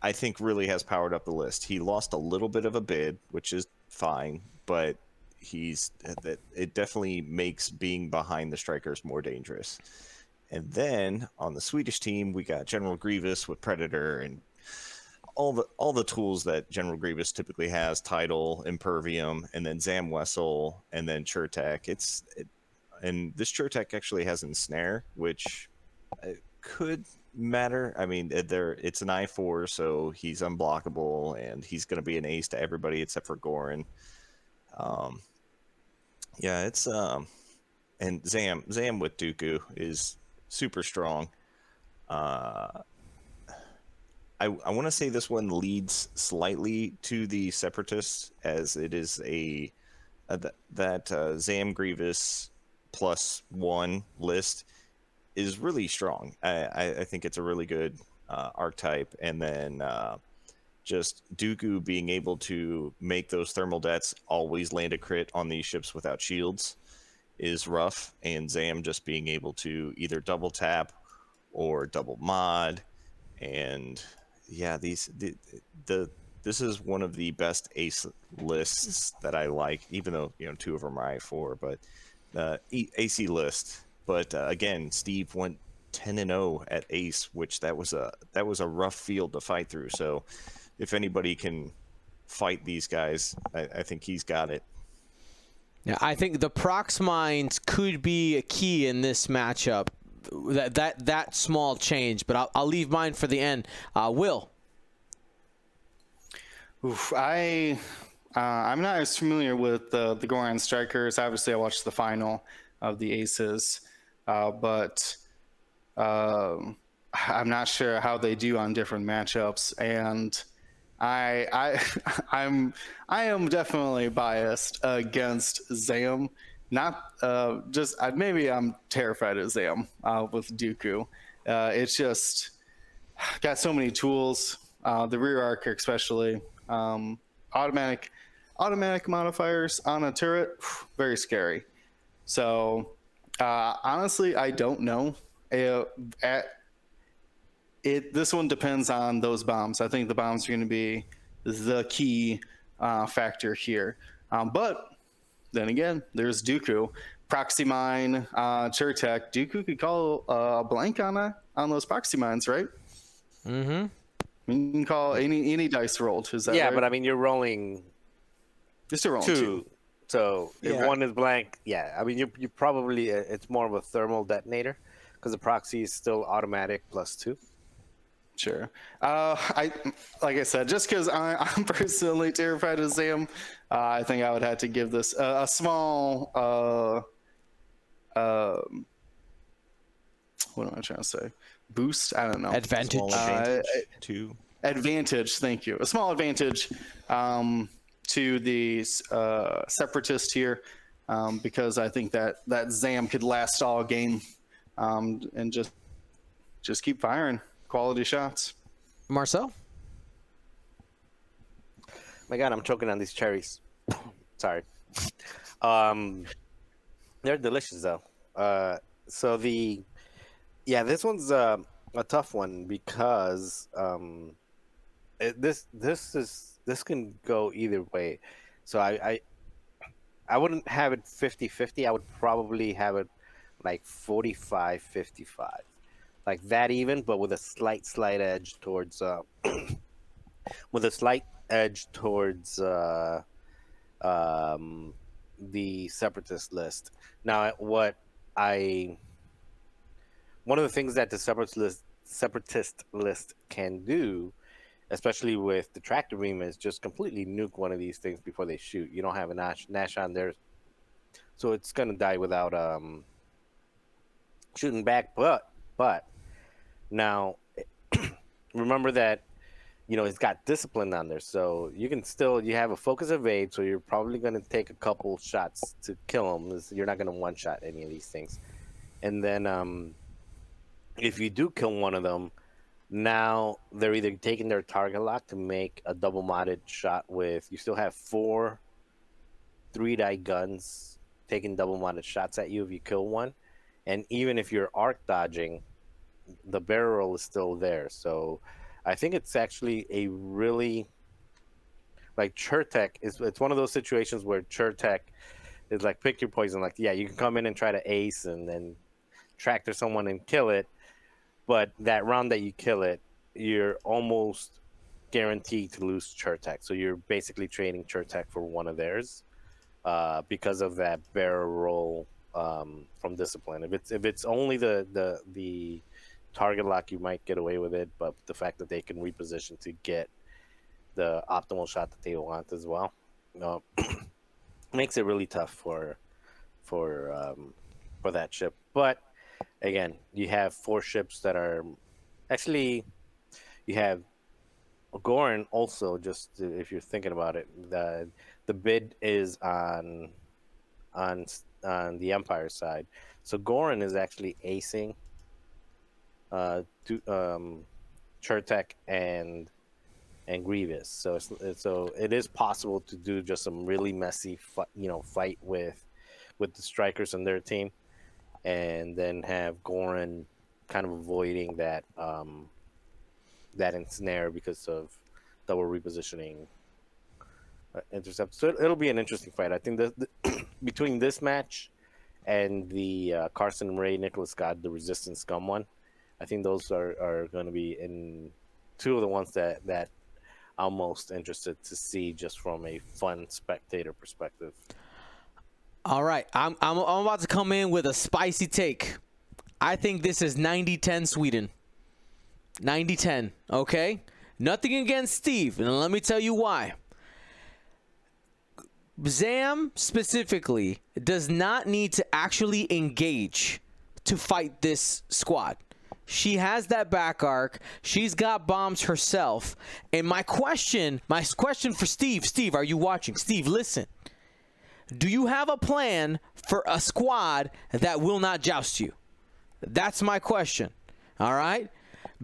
I think really has powered up the list. He lost a little bit of a bid, which is fine, but it definitely makes being behind the strikers more dangerous. And then on the Swedish team, we got General Grievous with Predator and all the tools that General Grievous typically has: Tidal, Impervium, and then Zam Wessel, and then Churtek. And this Churtek actually has Ensnare, which could matter. I mean, it's an I4, so he's unblockable, and he's going to be an ace to everybody except for Gorin. It's and Zam with Dooku is super strong. I want to say this one leads slightly to the Separatists, as it is that Zam Grievous +1 list is really strong. I think it's a really good archetype, and then just Dooku being able to make those thermal debts always land a crit on these ships without shields is rough, and Zam just being able to either double tap or double mod, and this is one of the best ace lists that I like, even though 2 of them are I4, but AC list. But again, Steve went 10-0 at ace, which that was a rough field to fight through. So if anybody can fight these guys, I think he's got it.
Yeah, I think the prox mines could be a key in this matchup. That small change, but I'll leave mine for the end. Will.
I'm not as familiar with the Goran Strikers. Obviously, I watched the final of the Aces, but I'm not sure how they do on different matchups, and I am definitely biased against Zam. Not maybe I'm terrified of Zam with Dooku. It's just got so many tools. The rear arc especially, automatic modifiers on a turret, very scary. So honestly, I don't know. This one depends on those bombs. I think the bombs are going to be the key factor here. But then again, there's Dooku, Proxy Mine, Chertek. Dooku could call a blank on those Proxy Mines, right?
Mm-hmm.
You can call any dice rolled. Is that
Yeah,
right?
but I mean, you're rolling
Just a roll
two. So if
Yeah.
one is blank, yeah. I mean, you probably it's more of a thermal detonator because the proxy is still automatic +2.
Sure. Like I said, just because I'm personally terrified of Zam, I think I would have to give this a small. What am I trying to say? Boost? I don't know.
Advantage.
Small advantage to
Advantage. Thank you. A small advantage to the separatist here, because I think that Zam could last all game, and just keep firing quality shots.
Marcel?
My God, I'm choking on these cherries. Sorry. They're delicious though. This one's a tough one because this can go either way. So I wouldn't have it 50-50. I would probably have it like 45-55. Like that even, but with a slight edge towards the separatist list. Now, one of the things that the separatist list can do, especially with the tractor beam, is just completely nuke one of these things before they shoot. You don't have a Nash on there, so it's gonna die without shooting back. But now remember that it's got discipline on there, so you have a focus evade, so you're probably gonna take a couple shots to kill them. You're not gonna one shot any of these things, and then if you do kill one of them, now they're either taking their target lock to make a double modded shot with. You still have 4 3-die guns taking double modded shots at you if you kill one, and even if you're arc dodging, the barrel is still there. So I think it's actually a really, like, Chertek it's one of those situations where Chertek is like, pick your poison. Like, yeah, you can come in and try to ace and then tractor someone and kill it, but that round that you kill it, you're almost guaranteed to lose Chertek. So you're basically trading Chertek for one of theirs because of that barrel roll from discipline. If it's only the target lock, you might get away with it, but the fact that they can reposition to get the optimal shot that they want as well makes it really tough for that ship. But again, you have 4 ships that are actually, you have Gorin also. Just if you're thinking about it, the bid is on the Empire side, so Gorin is actually acing Chertek and Grievous. So it is possible to do just some really messy fight with the strikers on their team, and then have Gorin kind of avoiding that ensnare because of double repositioning intercept. So it'll be an interesting fight. I think between this match and the Carson Ray Nicholas Scott, the Resistance Scum one, I think those are going to be in 2 of the ones that I'm most interested to see, just from a fun spectator perspective.
All right, I'm about to come in with a spicy take. I think this is 90-10 Sweden. 90-10, okay? Nothing against Steve, and let me tell you why. Zam specifically does not need to actually engage to fight this squad. She has that back arc. She's got bombs herself. And my question for Steve, are you watching? Steve, listen. Do you have a plan for a squad that will not joust you? That's my question. All right?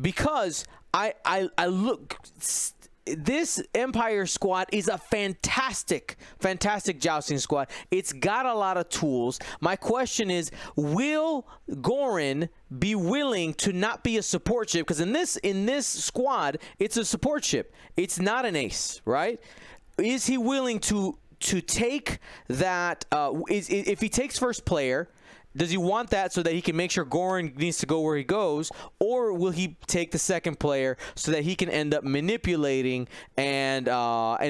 Because I look, this Empire squad is a fantastic jousting squad. It's got a lot of tools. My question is, will Gorin be willing to not be a support ship? Because in this squad, it's a support ship. It's not an ace, right? is he willing to take that? If he takes first player, does he want that so that he can make sure Goran needs to go where he goes, or will he take the second player so that he can end up manipulating and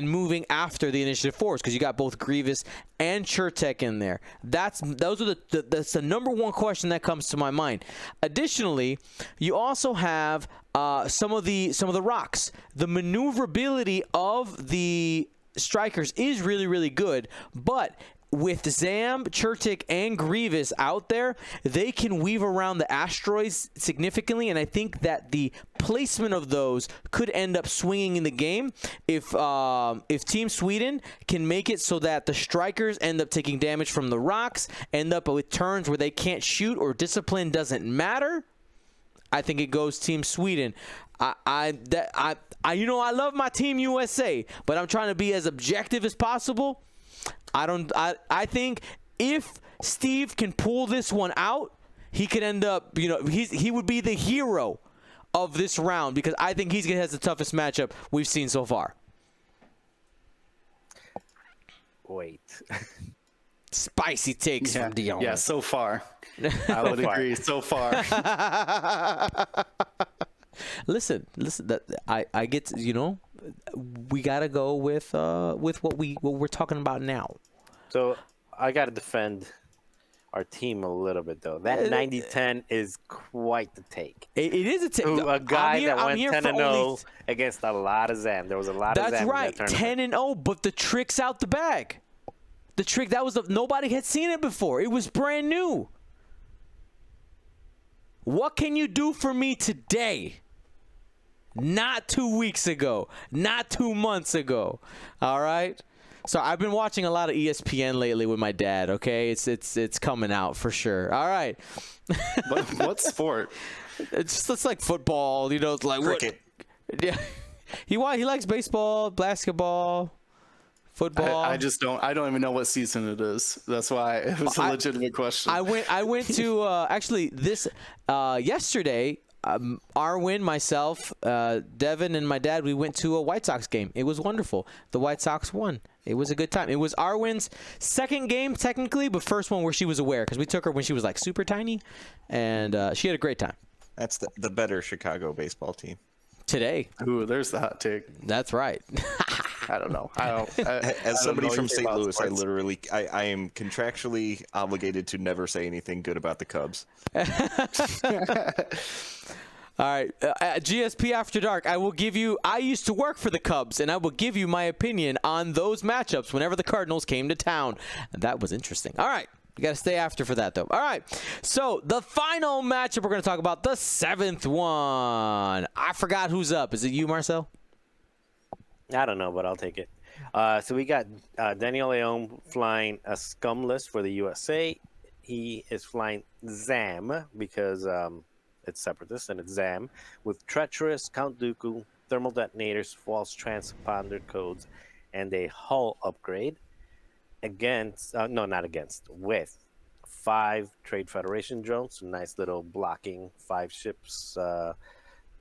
moving after the initiative force? Because you got both Grievous and Chertek in there. That's the number one question that comes to my mind. Additionally, you also have some of the rocks. The maneuverability of the strikers is really, really good, but with Zam, Chertik, and Grievous out there, they can weave around the asteroids significantly, and I think that the placement of those could end up swinging in the game if Team Sweden can make it so that the strikers end up taking damage from the rocks, end up with turns where they can't shoot or discipline doesn't matter. I think it goes Team Sweden. I love my Team USA, but I'm trying to be as objective as possible. I think if Steve can pull this one out, he could end up, he would be the hero of this round, because I think he has the toughest matchup we've seen so far.
Wait.
Spicy takes from Dion.
Yeah, so far. I would agree. So far.
Listen. That I get. We gotta go with what we're talking about now.
So I gotta defend our team a little bit though. That 90-10 is quite the take.
It is a take.
A guy that went 10-0 against a lot of Zam. There was a lot of Zam.
That's right, 10-0. But the trick's out the bag. The trick nobody had seen it before. It was brand new. What can you do for me today? Not 2 weeks ago. Not 2 months ago. All right? So I've been watching a lot of ESPN lately with my dad, okay? It's coming out for sure. All right.
What sport?
It's like football, it's like
Cricket.
Yeah. He likes baseball, basketball, football.
I don't even know what season it is. That's why it was a legitimate question.
I went to actually this yesterday. Arwin, myself, Devin, and my dad, we went to a White Sox game. It was wonderful. The White Sox won. It was a good time. It was Arwin's second game, technically, but first one where she was aware, because we took her when she was like super tiny, and she had a great time.
That's the better Chicago baseball team.
Today.
Ooh, there's the hot take.
That's right.
I don't know.
As somebody from St. Louis, I am contractually obligated to never say anything good about the Cubs.
All right, GSP After Dark, I used to work for the Cubs, and I will give you my opinion on those matchups whenever the Cardinals came to town. That was interesting. All right, you got to stay after for that, though. All right, so the final matchup we're going to talk about, the 7th one. I forgot who's up. Is it you, Marcel?
I don't know, but I'll take it. So we got Daniel Leon flying a Scumless for the USA. He is flying Zam because it's Separatist and it's Zam with Treacherous, Count Dooku, Thermal Detonators, False Transponder Codes, and a hull upgrade with 5 Trade Federation drones. So nice little blocking, 5 ships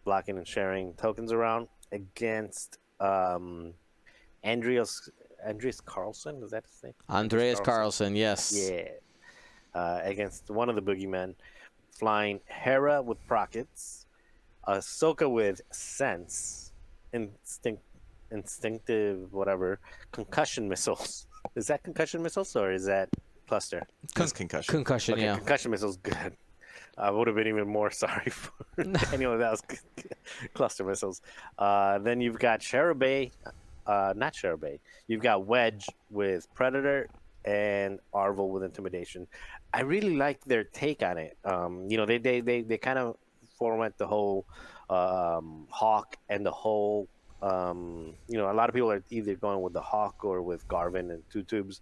blocking and sharing tokens around against Andreas Carlson. Is that his name?
Andreas Carlson, yes.
Yeah. Against one of the boogeymen, flying Hera with Prockets, Ahsoka with Sense, Instinctive, whatever, Concussion Missiles. Is that Concussion Missiles or is that Cluster?
That's Concussion.
Concussion,
Okay,
yeah.
Concussion Missiles, good. I would have been even more sorry for Daniel if that was Cluster Missiles. Then you've got Cherubay, not Cherubay. You've got Wedge with Predator and Arvel with Intimidation. I really like their take on it. They kind of format the whole Hawk and the whole. A lot of people are either going with the Hawk or with Garvin and 2 tubes.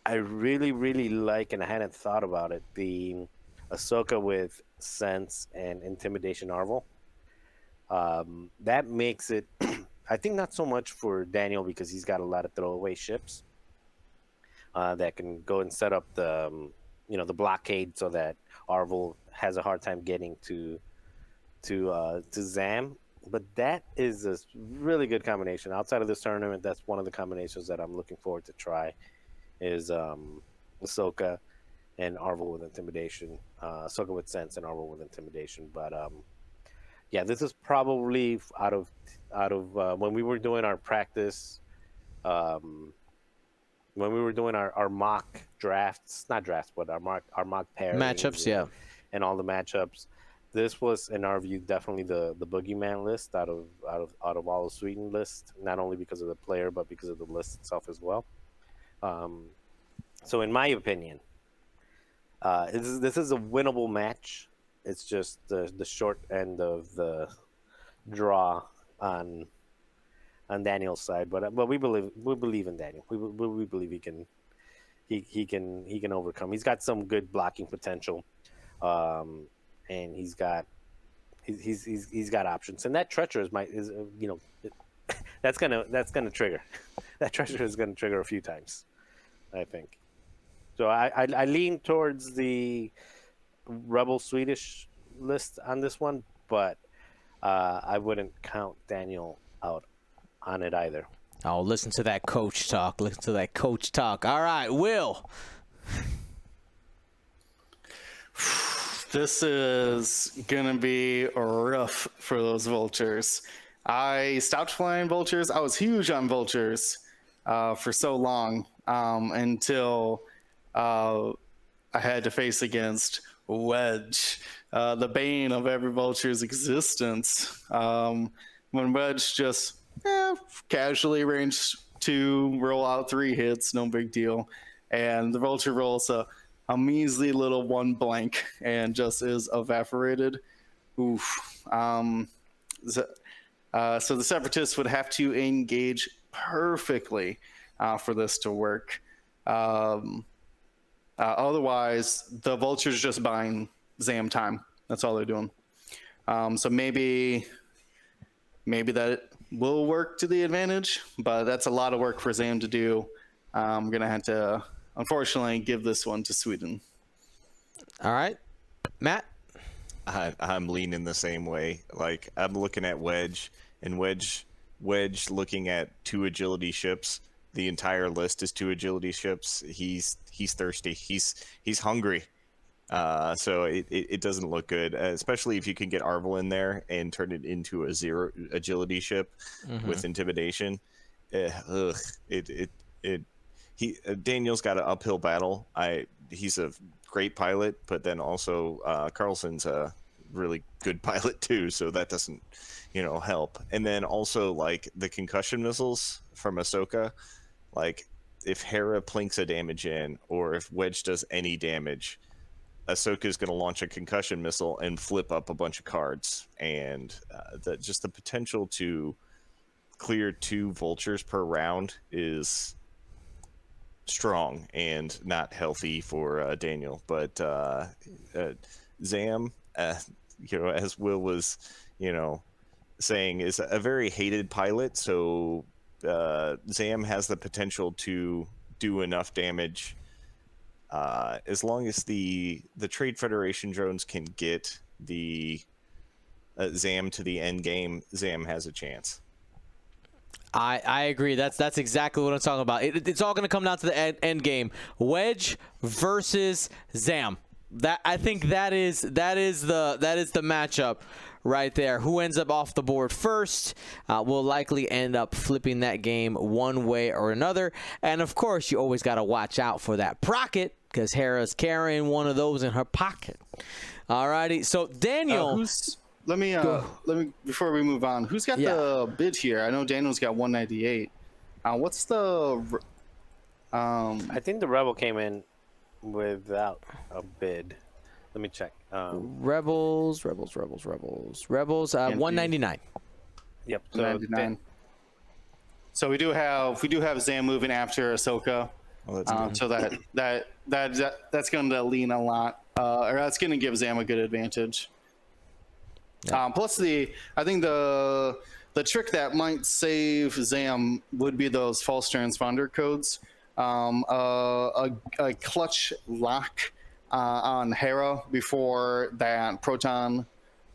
I really, really like, and I hadn't thought about it, the Ahsoka with Sense and Intimidation Arvel. That makes it, I think, not so much for Daniel because he's got a lot of throwaway ships that can go and set up the blockade so that Arvel has a hard time getting to Zam. But that is a really good combination. Outside of this tournament, that's one of the combinations that I'm looking forward to try. Is Ahsoka and Arvel with Intimidation, Ahsoka with Sense and Arvel with Intimidation. But yeah, this is probably out of when we were doing our practice, when we were doing our mock drafts, not drafts, but our mock pairings
Matchups, yeah.
and all the matchups. This was, in our view, definitely the boogeyman list out of all the Sweden lists. Not only because of the player, but because of the list itself as well. So, in my opinion, this is a winnable match. It's just the short end of the draw on Daniel's side, but we believe in Daniel. We believe he can overcome. He's got some good blocking potential, and he's got options. And that treacher is that's gonna trigger. That treacher is gonna trigger a few times, I think. So I lean towards the Rebel Swedish list on this one, but I wouldn't count Daniel out on it either.
Oh, listen to that coach talk. Listen to that coach talk. All right, Will.
This is gonna be rough for those vultures. I stopped playing vultures. I was huge on vultures for so long until I had to face against Wedge, the bane of every vulture's existence. When Wedge just casually range 2, roll out 3 hits, no big deal, and the vulture rolls a measly little 1 blank and just is evaporated. Oof. So the Separatists would have to engage perfectly for this to work. Otherwise, the vulture's just buying Zam time. That's all they're doing. So maybe that will work to the advantage, but that's a lot of work for Zam to do. I'm going to have to, unfortunately, give this one to Sweden.
All right. Matt?
I'm leaning the same way. Like, I'm looking at Wedge, and Wedge looking at 2 agility ships. The entire list is 2 agility ships. He's thirsty. He's hungry. So it doesn't look good, especially if you can get Arvel in there and turn it into a 0 agility ship with intimidation. Daniel's got an uphill battle. He's a great pilot, but then also Carlson's a really good pilot too, so that doesn't help. And then also, like, the concussion missiles from Ahsoka, like, if Hera plinks a damage in, or if Wedge does any damage, Ahsoka's going to launch a concussion missile and flip up a bunch of cards, and just the potential to clear 2 vultures per round is strong and not healthy for Daniel. But Zam, as Will was, saying, is a very hated pilot. So Zam has the potential to do enough damage. As long as the Trade Federation drones can get the Zam to the end game, Zam has a chance.
I agree. That's exactly what I'm talking about. It's all going to come down to the end game. Wedge versus Zam. I think that is the matchup right there. Who ends up off the board first will likely end up flipping that game one way or another. And of course, you always got to watch out for that Procket, because Hera's carrying one of those in her pocket. Alrighty, so Daniel.
Let me before we move on. Who's got the bid here? I know Daniel's got 198. What's the?
I think the Rebel came in without a bid. Let me check.
Rebels. 199.
Yep.
So 199. So we do have Zam moving after Ahsoka.
Well, that's
so that's going to lean a lot, or that's going to give Zam a good advantage. Yeah. Plus, I think the trick that might save Zam would be those false transponder codes. A clutch lock on Hera before that proton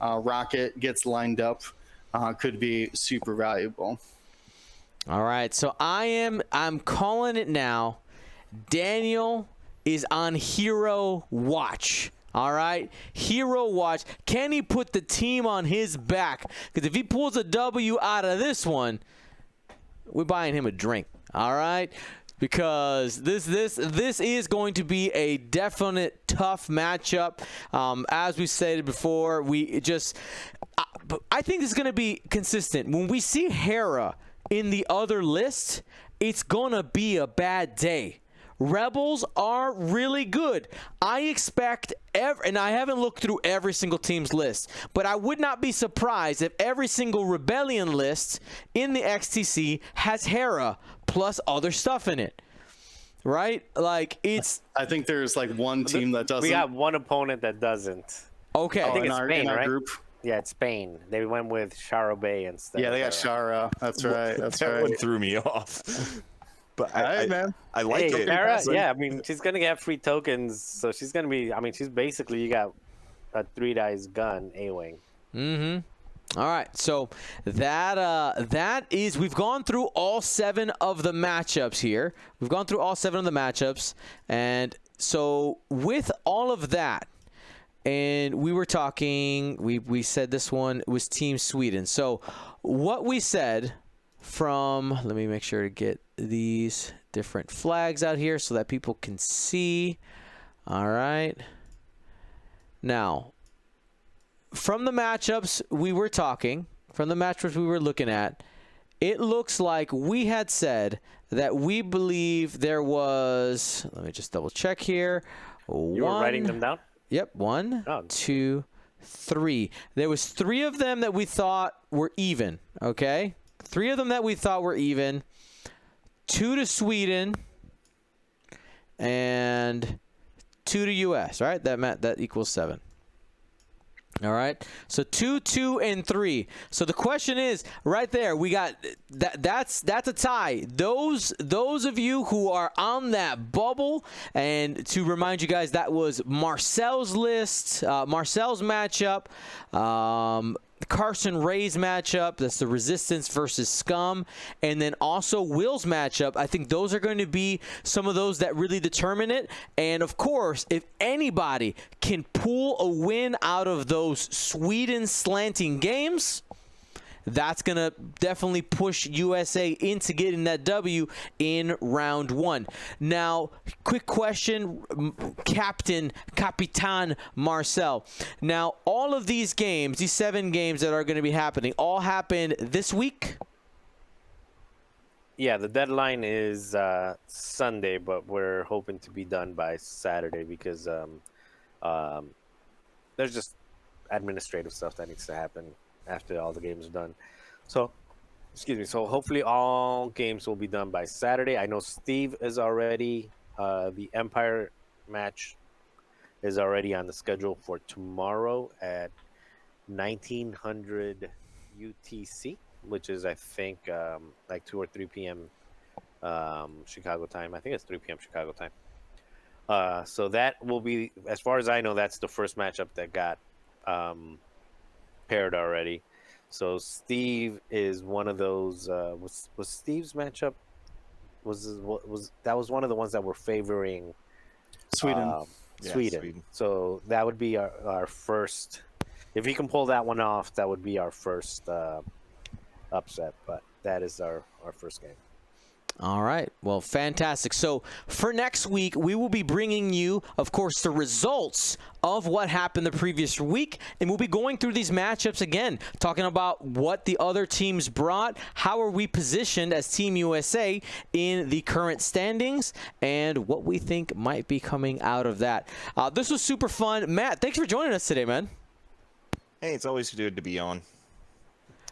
rocket gets lined up could be super valuable.
All right, so I'm calling it now. Daniel is on hero watch. All right, hero watch. Can he put the team on his back? Because if he pulls a W out of this one, we're buying him a drink. All right, because this is going to be a definite tough matchup. As we stated before, I think this is going to be consistent. When we see Hera in the other list, it's going to be a bad day. Rebels are really good. I expect and I haven't looked through every single team's list, but I would not be surprised if every single Rebellion list in the XTC has Hera plus other stuff in it. Right? Like, it's...
I think there's like one team that doesn't.
We got one opponent that doesn't.
Okay.
I think it's Spain,
in our
right?
group.
Yeah, it's Spain. They went with Shara Bay instead.
Yeah, they got
Hera.
Shara. That's right. That's
That
right.
one threw me off. But
Hey, man.
I like
Hey,
it.
Shara, yeah, I mean, she's going to get free tokens, so she's going to be, I mean, she's basically, you got a 3-dice gun, A-Wing.
Mm-hmm. All right, so that is, we've gone through all 7 of the matchups here. We've gone through all 7 of the matchups, and so with all of that, and we were talking, we said this one was Team Sweden. So what we said from, let me make sure to get these different flags out here so that people can see. All right. Now, from the matchups we were talking, from the matchups we were looking at, it looks like we had said that we believe there was, let me just double check here.
You were writing them down?
Yep, 1, 2, 3. There was 3 of them that we thought were even, okay? 3 of them that we thought were even. 2 to Sweden and 2 to US, right? That equals 7. All right. So 2, 2, and 3. So the question is, right there, we got that's a tie. Those of you who are on that bubble, and to remind you guys, that was Marcel's list, Marcel's matchup. Carson Ray's matchup, that's the Resistance versus Scum, and then also Will's matchup. I think those are going to be some of those that really determine it. And of course, if anybody can pull a win out of those Sweden slanting games, that's going to definitely push USA into getting that W in round 1. Now, quick question, Capitan Marcel. Now, all of these games, these 7 games that are going to be happening, all happen this week?
Yeah, the deadline is Sunday, but we're hoping to be done by Saturday because there's just administrative stuff that needs to happen after all the games are done. So, excuse me. So hopefully all games will be done by Saturday. I know Steve is already, the Empire match is already on the schedule for tomorrow at 1900 UTC, which is, I think, like 2 or 3 p.m. Chicago time. I think it's 3 p.m. Chicago time. So that will be, as far as I know, that's the first matchup that got paired already. So Steve is one of those. Was Steve's matchup? Was that was one of the ones that were favoring
Sweden.
Sweden. So that would be our first. If he can pull that one off, that would be our first upset. But that is our first game.
All right. Well, fantastic. So for next week, we will be bringing you, of course, the results of what happened the previous week. And we'll be going through these matchups again, talking about what the other teams brought, how are we positioned as Team USA in the current standings, and what we think might be coming out of that. This was super fun. Matt, thanks for joining us today, man.
Hey, it's always good to be on.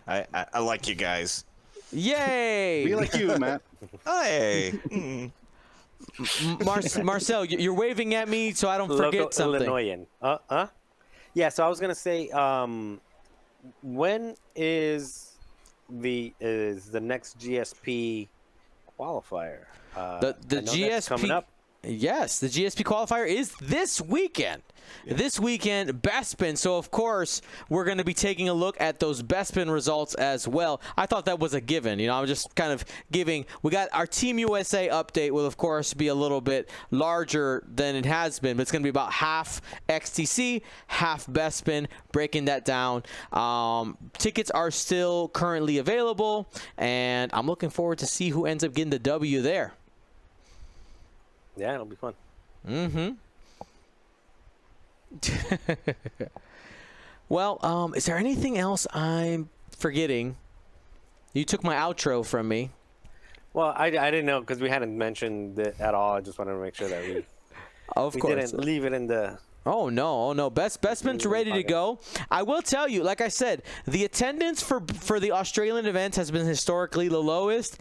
I like you guys.
Yay!
Be like you, Matt.
Hey.
Marcel, you're waving at me so I don't forget something.
Illinoisan. Yeah, so I was gonna say, when is the next GSP qualifier?
The GSP
coming up.
Yes, the GSP qualifier is this weekend. Yeah. This weekend, Bespin. So, of course, we're going to be taking a look at those Bespin results as well. I thought that was a given. You know, I'm just kind of giving. We got our Team USA update will, of course, be a little bit larger than it has been. But it's going to be about half XTC, half Bespin, breaking that down. Tickets are still currently available, and I'm looking forward to see who ends up getting the W there.
Yeah, it'll be fun.
Mm-hmm. Well, is there anything else I'm forgetting? You took my outro from me.
Well, I didn't know because we hadn't mentioned it at all. I just wanted to make sure that we didn't leave it in the...
Oh no! Bestman's ready to go. I will tell you, like I said, the attendance for the Australian events has been historically the lowest.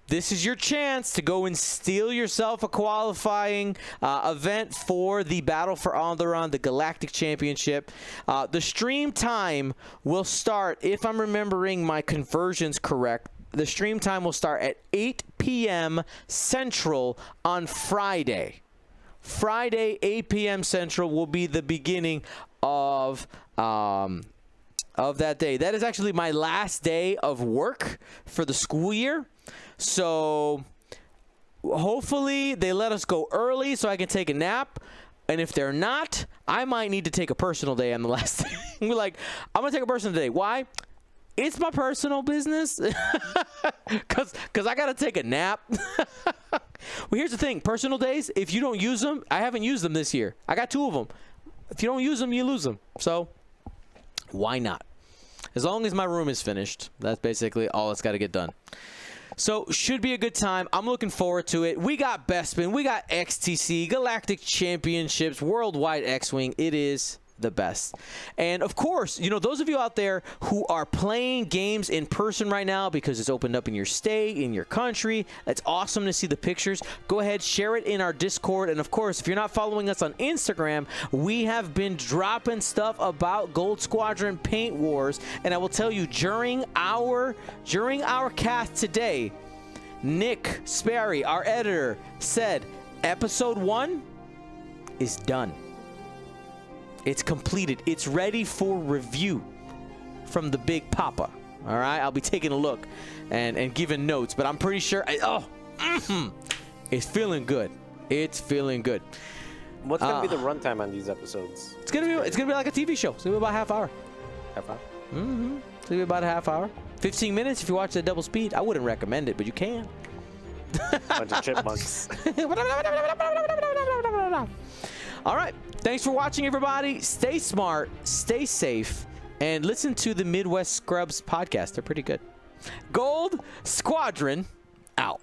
This is your chance to go and steal yourself a qualifying event for the Battle for Alderaan, the Galactic Championship. The stream time will start, if I'm remembering my conversions correct, the stream time will start at 8 p.m. Central on Friday. Friday, 8 p.m. Central will be the beginning of that day. That is actually my last day of work for the school year. So hopefully they let us go early so I can take a nap. And if they're not, I might need to take a personal day on the last day. We're like, I'm going to take a personal day. Why? It's my personal business. Because I got to take a nap. Well, here's the thing. Personal days, if you don't use them, I haven't used them this year. I got 2 of them. If you don't use them, you lose them. So why not? As long as my room is finished, that's basically all that's got to get done. So, should be a good time. I'm looking forward to it. We got Bespin. We got XTC, Galactic Championships, Worldwide X-Wing. It is the best. And, of course, you know, those of you out there who are playing games in person right now because it's opened up in your state, in your country, it's awesome to see the pictures. Go ahead, share it in our Discord. And, of course, if you're not following us on Instagram, we have been dropping stuff about Gold Squadron Paint Wars. And I will tell you, during our cast today, Nick Sperry, our editor, said episode 1 is done. It's completed. It's ready for review from the Big Papa. All right? I'll be taking a look and giving notes, but I'm pretty sure... it's feeling good. It's feeling good.
What's going to be the runtime on these episodes?
It's gonna be like a TV show. It's going to be about half hour.
Half hour?
Mm-hmm. It's going to be about a half hour. 15 minutes if you watch at double speed. I wouldn't recommend it, but you can.
Bunch of chipmunks.
All right. Thanks for watching, everybody. Stay smart, stay safe, and listen to the Midwest Scrubs podcast. They're pretty good. Gold Squadron out.